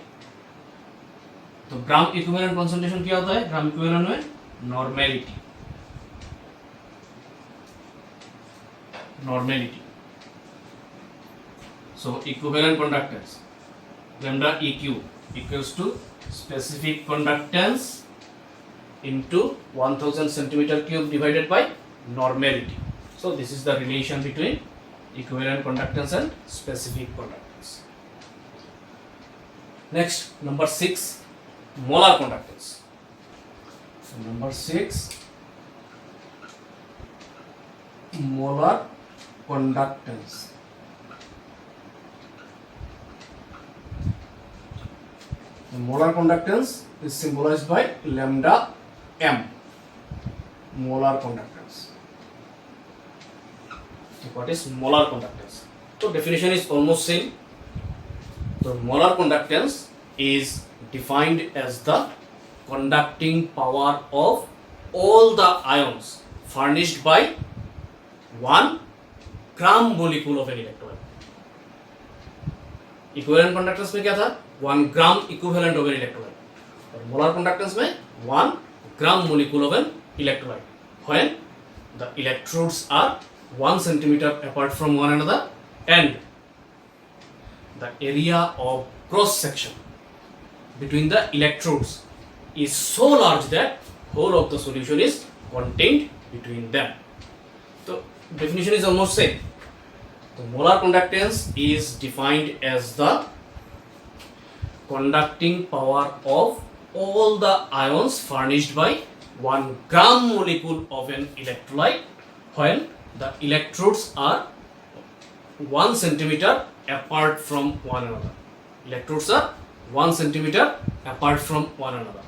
तो gram equivalent concentration क्या होता है? Gram equivalent में normality. So equivalent conductance lambda EQ equals to specific conductance into 1000 centimeter cube divided by normality. So this is the relation between equivalent conductance and specific conductance. Next, number 6, molar conductance. So number 6, molar conductance. The molar conductance is symbolized by lambda m. Molar conductance. So what is molar conductance? So definition is almost same. So molar conductance is defined as the conducting power of all the ions furnished by 1 gram molecule of an electrolyte. Equivalent conductance में क्या था, 1 gram equivalent of an electrolyte, और molar conductance में 1 gram molecule of an electrolyte when the electrodes are 1 centimeter apart from one another and the area of cross section between the electrodes is so large that whole of the solution is contained between them. So definition is almost same. The molar conductance is defined as the conducting power of all the ions furnished by 1 gram molecule of an electrolyte when the electrodes are 1 centimeter apart from one another. Electrodes are 1 centimeter apart from one another,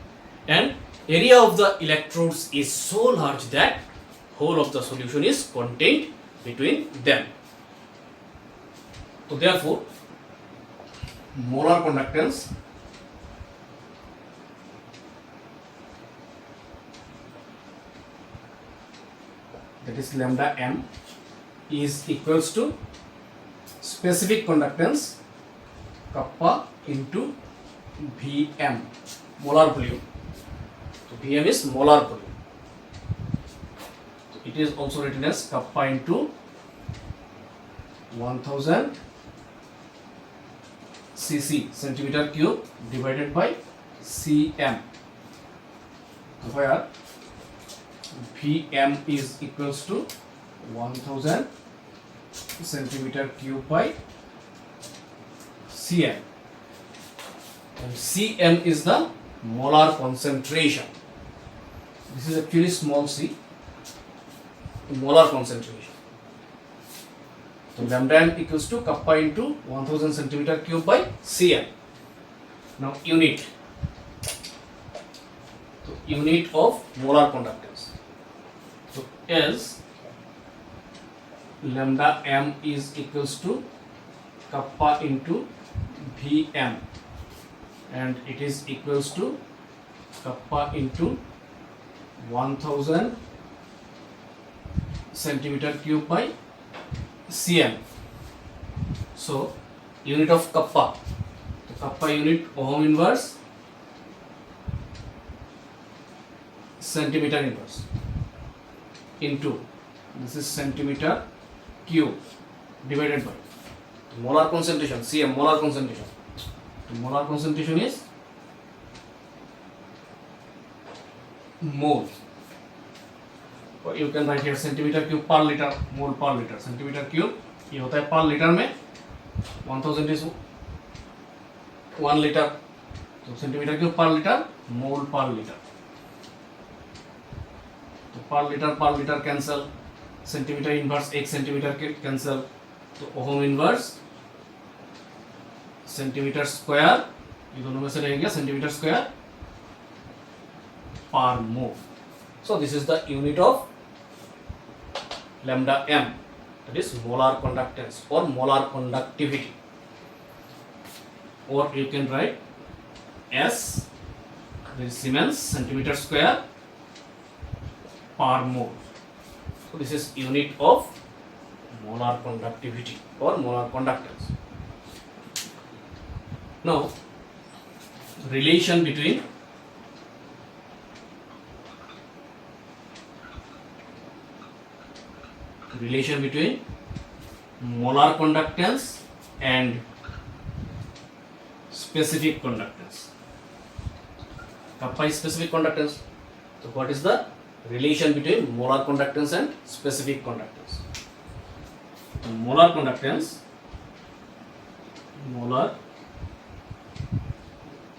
and area of the electrodes is so large that whole of the solution is contained between them. So therefore molar conductance that is lambda m is equals to specific conductance kappa into Vm, molar volume. So Vm is molar volume. So it is also written as kappa into 1000 cc centimeter cube divided by Cm, where Vm is equals to 1000 centimeter cube by Cm, and Cm is the molar concentration. This is actually small c, molar concentration. So lambda m equals to kappa into 1000 centimeter cube by Cm. Now unit. So unit of molar conductance. So as lambda m is equals to kappa into Vm, and it is equals to kappa into 1000 centimeter cube by Cm. So unit of kappa, the kappa unit ohm inverse centimeter inverse into, this is centimeter cube divided by molar concentration, Cm molar concentration. The molar concentration is mole, or you can write here centimeter cube per liter, mole per liter. centimeter cube ये होता है पर litre में, 1000 is 1 liter, तो centimeter cube per liter, mole per liter. तो पर litre cancel, centimetre inverse 1 centimetre के cancel, तो ओम इनवर्स सेंटीमीटर स्क्वायर, ये दोनों में से रहेगा सेंटीमीटर स्क्वायर पर मोल. So this is the unit of lambda m, that is molar conductance or molar conductivity, or you can write S, that is Siemens centimeter square per mole. So this is unit of molar conductivity or molar conductance. Now relation between molar conductance and specific conductance. Kappa is specific conductance. So what is the relation between molar conductance and specific conductance? So molar conductance, molar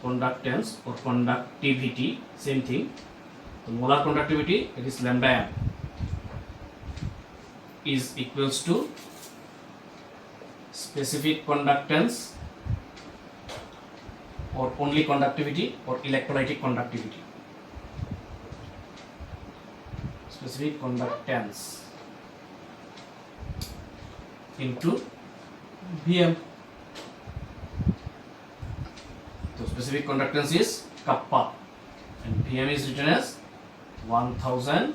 conductance or conductivity, same thing. So molar conductivity, it is lambda m, is equals to specific conductance or only conductivity or electrolytic conductivity. Specific conductance into Vm. So specific conductance is kappa and Vm is written as 1000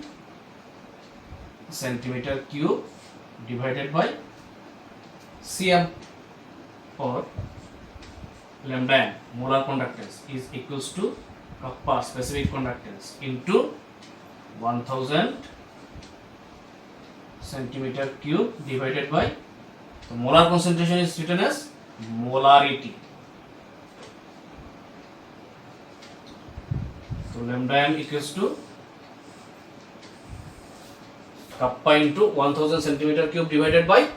centimeter cube divided by Cm, or lambda m molar conductance is equals to kappa specific conductance into 1000 centimeter cube divided by the molar concentration is written as molarity. So lambda m equals to kappa into 1000 centimeter cube divided by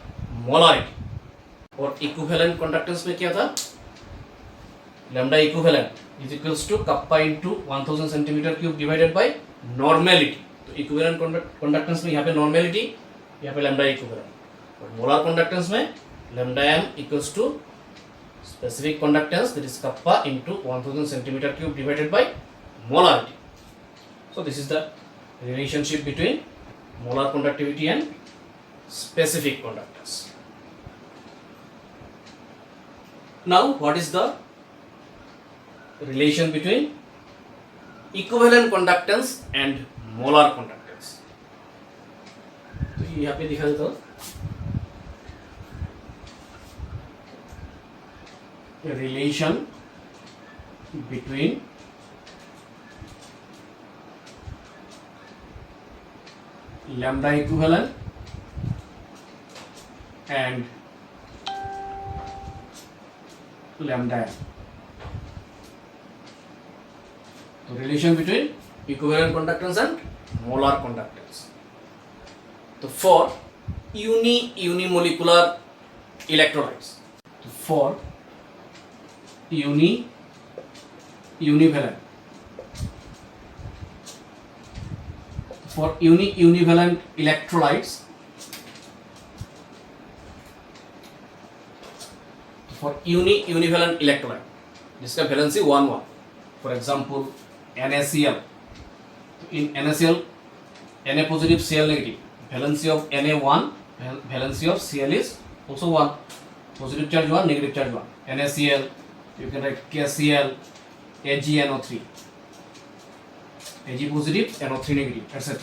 molarity. और equivalent conductance में क्या था, lambda equivalent is equals to kappa into 1000 centimetre cube divided by normality. तो equivalent conductance में यहाँ पे normality, यहाँ पे लैम्डा इक्विवेलेंट. और मोलर कंडक्टेंस में lambda M equals to specific conductance that is kappa into 1000 centimetre cube divided by molarity. So this is the relationship between molar conductivity and specific conductance. Now what is the relation between equivalent conductance and molar conductance? तो यहाँ पे दिखा देता हूँ. Relation between lambda equivalent and lambda m. So relation between equivalent conductance and molar conductance. So for unimolecular electrolytes, for univalent, for univalent electrolytes, for univalent electrolyte जिसका valency 1 for example NaCl. in NaCl Na positive Cl negative, valency of Na 1, valency of Cl is also 1, positive charge 1, negative charge 1. NaCl, you can write KCl, AgNO3, Ag positive, NO3 negative, etc.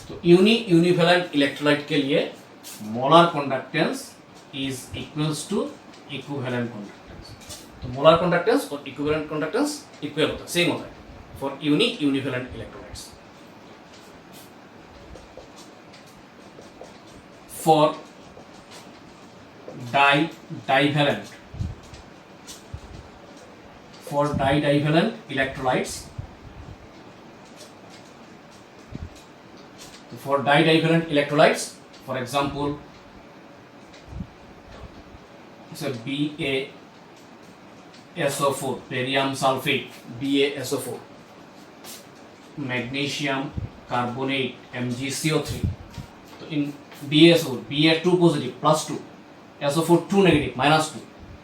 तो univalent electrolyte के लिए molar conductance is equals to equivalent conductance. तो molar conductance और equivalent conductance equal होता है, same होता है for univalent electrolytes. For divalent electrolytes, for divalent electrolytes, for example, it's a BaSO4, barium sulfate, BaSO4, magnesium carbonate, MgCO3. So in BaSO4, Ba2 positive plus 2, SO4 2 negative minus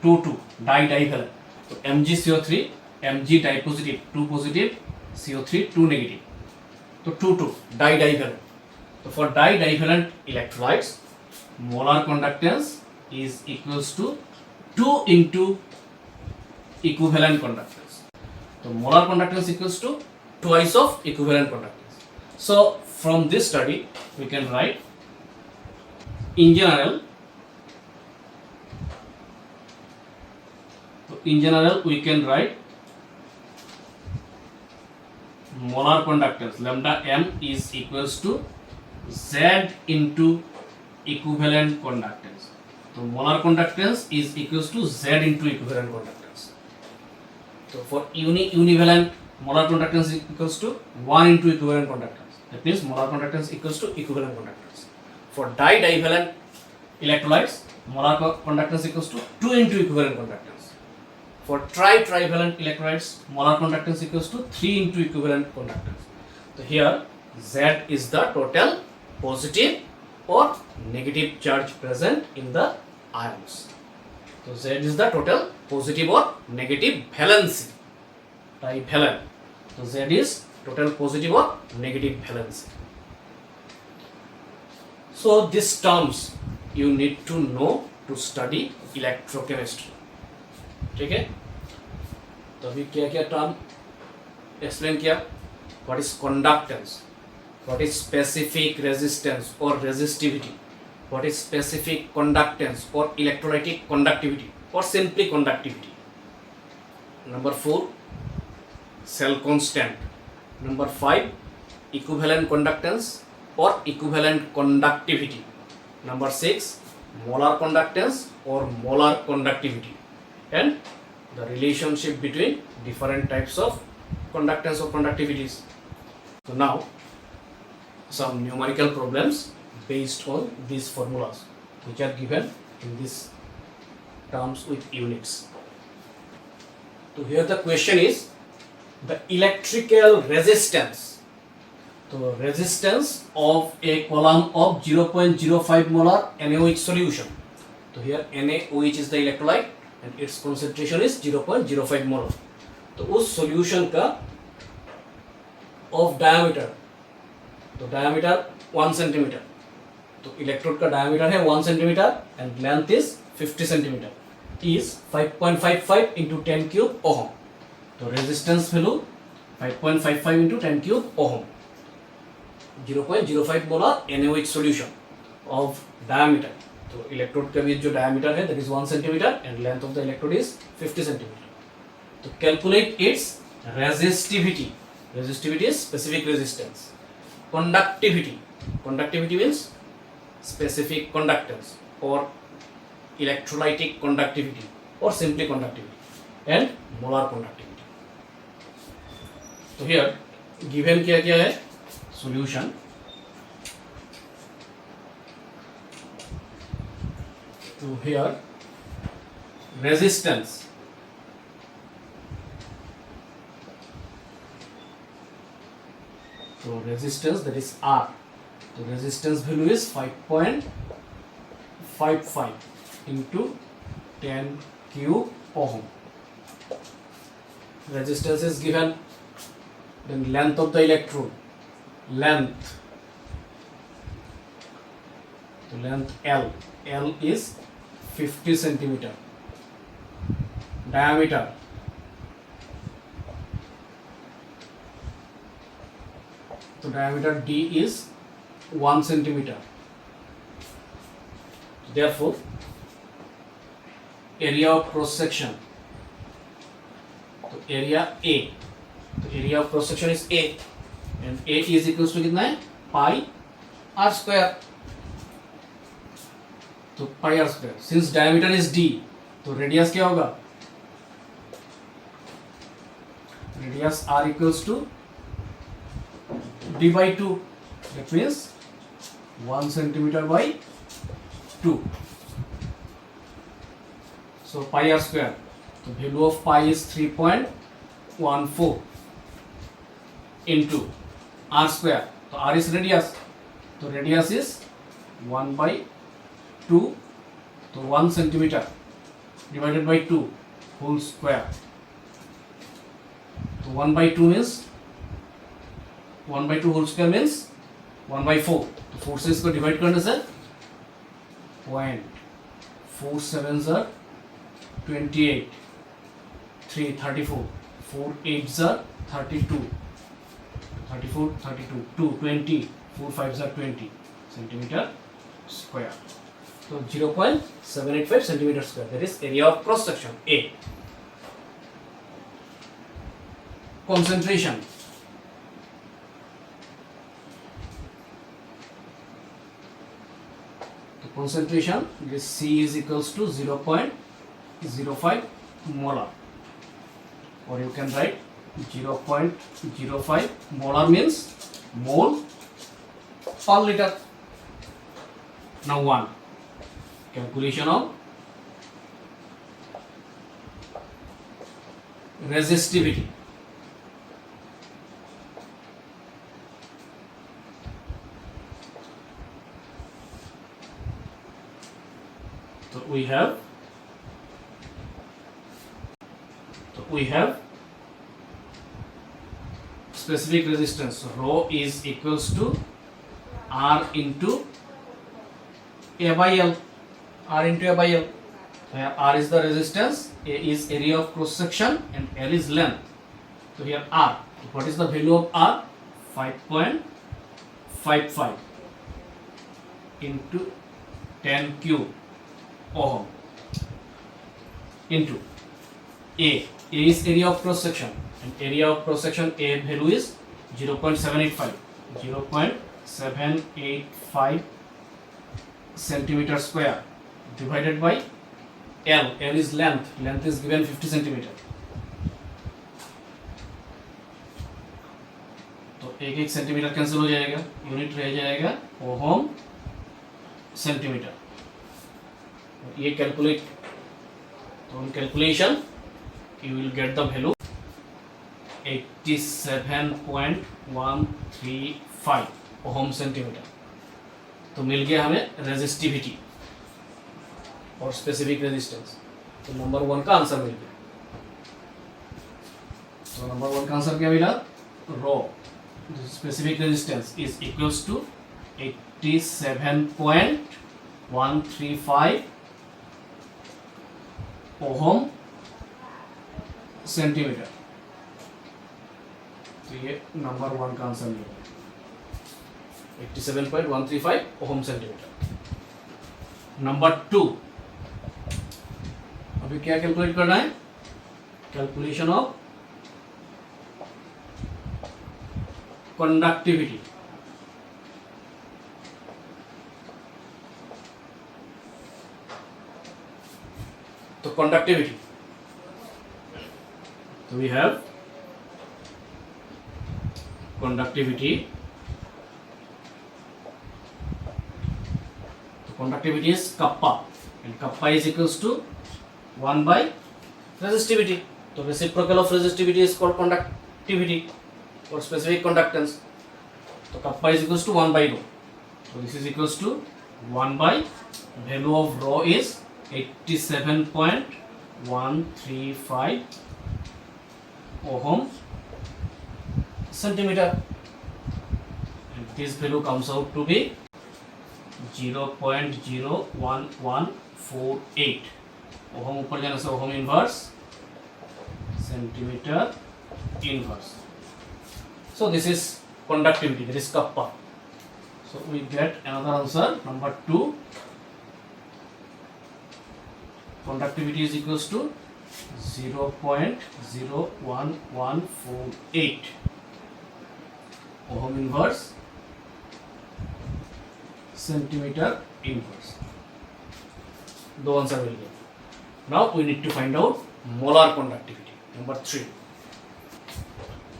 2, 2 divalent. So MgCO3, Mg dipositive 2 positive, CO3 2 negative. So 2 divalent. So for divalent electrolytes, molar conductance is equals to 2 into equivalent conductance. So molar conductance equals to twice of equivalent conductance. So from this study we can write in general we can write molar conductance lambda m is equals to Z into equivalent conductance. So molar conductance is equals to Z into equivalent conductance. So for univalent, molar conductance is equals to 1 into equivalent conductance. That means molar conductance equals to equivalent conductance. For divalent electrolytes, molar conductance equals to 2 into equivalent conductance. For trivalent electrolytes, molar conductance equals to 3 into equivalent conductance. So here Z is the total positive or negative charge present in the ions. So Z is the total positive or negative valency. Trivalent. So Z is total positive or negative valency. So these terms you need to know to study electrochemistry. ठीक है, तो अभी क्या क्या term explain किया. What is conductance? What is specific resistance or resistivity? What is specific conductance or electrolytic conductivity or simply conductivity? Number 4, cell constant. Number 5, equivalent conductance or equivalent conductivity. Number 6, molar conductance or molar conductivity, and the relationship between different types of conductance or conductivities. So now some numerical problems based on these formulas which are given in these terms with units. So here the question is the electrical resistance. So resistance of a column of 0.05 molar NaOH solution. So here NaOH is the electrolyte and its concentration is 0.05 molar. तो उस solution का of diameter, तो diameter 1 centimeter, तो electrode का diameter है 1 centimeter and length is 50 centimeter, is 5.55 into 10 cube ohm. तो resistance value 5.55 into 10 cube ohm. 0.05 molar NaOH solution of diameter. तो electrode का भी जो diameter है that is 1 centimeter and length of the electrode is 50 centimeter. तो calculate its resistivity. Resistivity is specific resistance. Conductivity. Conductivity means specific conductance or electrolytic conductivity or simply conductivity, and molar conductivity. So here given क्या क्या है solution. So here resistance. So resistance, that is R. So resistance value is 5.55 into 10 cube ohm. Resistance is given. Then length of the electrode. Length. So length L. L is 50 centimeter. Diameter. So diameter D is 1 centimeter. Therefore, area of cross section. So area A. So area of cross section is A, and A is equals to कितना है? Pi R square. तो pi R square. Since diameter is D, तो radius क्या होगा? Radius R equals to D by 2. That means 1 centimeter by 2. So pi R square. The value of pi is 3.14 into R square. So R is radius. So radius is 1 by 2. So 1 centimeter divided by 2 whole square. So 1 by 2 means 1 by 2 whole square means 1 by 4. तो 4 से इसको divide करने से 0.47 are 28, 3 34, 4 8 are 32, 34 32, 2 20, 4 5 are 20 centimeter square. So 0.785 centimeter square. That is area of cross section A. Concentration. Concentration is C is equals to 0.05 molar, or you can write 0.05 molar means mole per liter. Now one calculation of resistivity. So we have specific resistance. So rho is equals to R into A by L. R into A by L. So here R is the resistance, A is area of cross section, and L is length. So here R. So what is the value of R? 5.55 into 10 cube ohm into A. A is area of cross section, and area of cross section A value is 0.785. 0.785 centimeter square divided by L. L is length. Length is given 50 centimeter. तो एक एक centimetre cancel हो जाएगा, unit रह जाएगा ohm centimetre. ये calculate, तो इन calculation you will get the value 87.135 ohm centimetre. तो मिल गया हमें रेजिस्टिविटी और स्पेसिफिक रेजिस्टेंस. तो नंबर 1 का आंसर मिल गया. तो नंबर 1 का आंसर क्या मिला? Rho specific resistance is equals to 87.135 ohm centimetre. तो ये नंबर 1 का आंसर मिल गया 87.135 ओहम सेंटीमीटर. नंबर 2, अभी क्या कैलकुलेट करना है? Calculation of conductivity. तो कंडक्टिविटी, तो we have conductivity. So conductivity is kappa, and kappa is equals to 1 by resistivity. So reciprocal of resistivity is called conductivity or specific conductance. So kappa is equals to 1 by rho. So this is equals to 1 by value of rho is 87.135 ohm centimeter, and this value comes out to be 0.01148 ohm. ऊपर जाने से ohm inverse centimetre inverse. So this is conductivity, that is kappa. So we get another answer, number 2. Conductivity is equals to 0.01148 ohm inverse centimetre inverse. 2 answer मिल गए. Now we need to find out molar conductivity, number 3.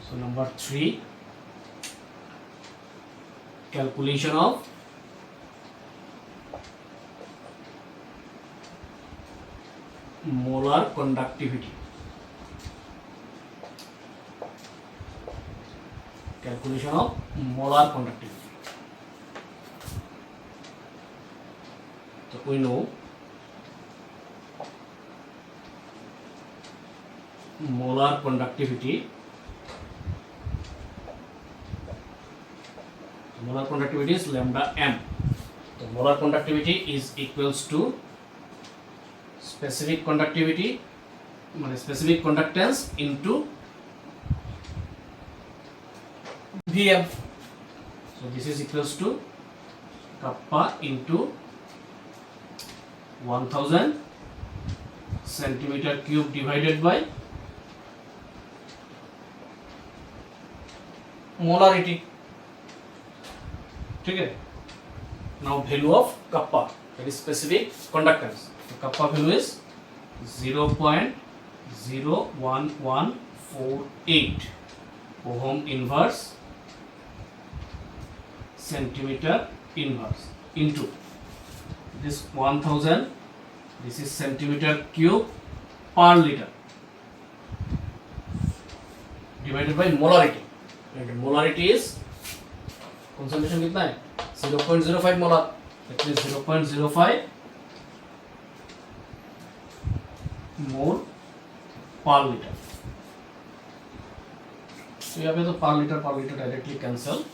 So number 3, calculation of molar conductivity. Calculation of molar conductivity. So we know molar conductivity. Molar conductivity is lambda m. So molar conductivity is equals to specific conductivity, specific conductance into Vm. So this is equals to kappa into 1000 centimeter cube divided by molarity. ठीक है. Now value of kappa, that is specific conductance. So kappa value is 0.01148 ohm inverse centimeter inverse into this 1000, this is centimeter cube per liter divided by molarity, and molarity is concentration कितना है? 0.05 molar, that is 0.05 mole per liter. तो यहाँ पे तो पर litre directly cancel.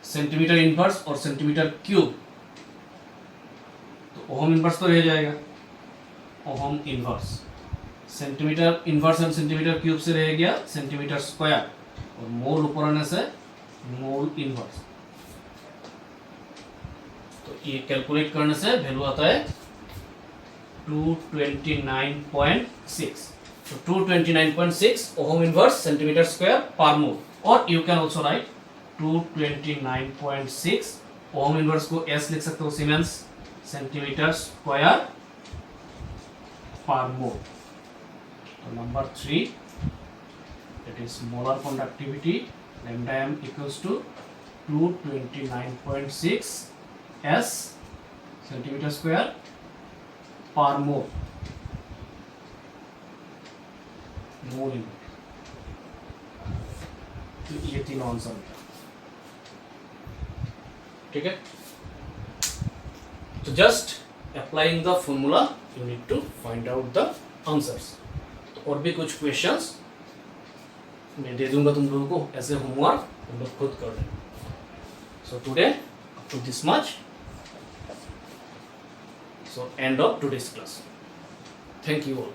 Centimetre inverse और centimetre cube, तो ohm inverse तो रह जाएगा. Ohm inverse centimetre inverse and centimetre cube से रह गया सेंटीमीटर स्क्वायर, और मोल ऊपर आने से मोल इनवर्स. तो ये कैलकुलेट करने से वैल्यू आता है 229.6. So 229.6 ohm inverse centimeter square per mole, or you can also write 229.6 ohm inverse को S लिख सकते हो Siemens centimeter square per mole. So number 3, that is molar conductivity, lambda m equals to 229.6 S centimeter square per mole. Mole inverse. तो ये तीनों answer होगा. ठीक है. तो just applying the formula you need to find out the answers. और भी कुछ क्वेश्चंस मैं दे दूंगा तुम लोगों को ऐसे होमवर्क, तुम लोग खुद कर लेना. So today up to this much. So end of today's class. Thank you all.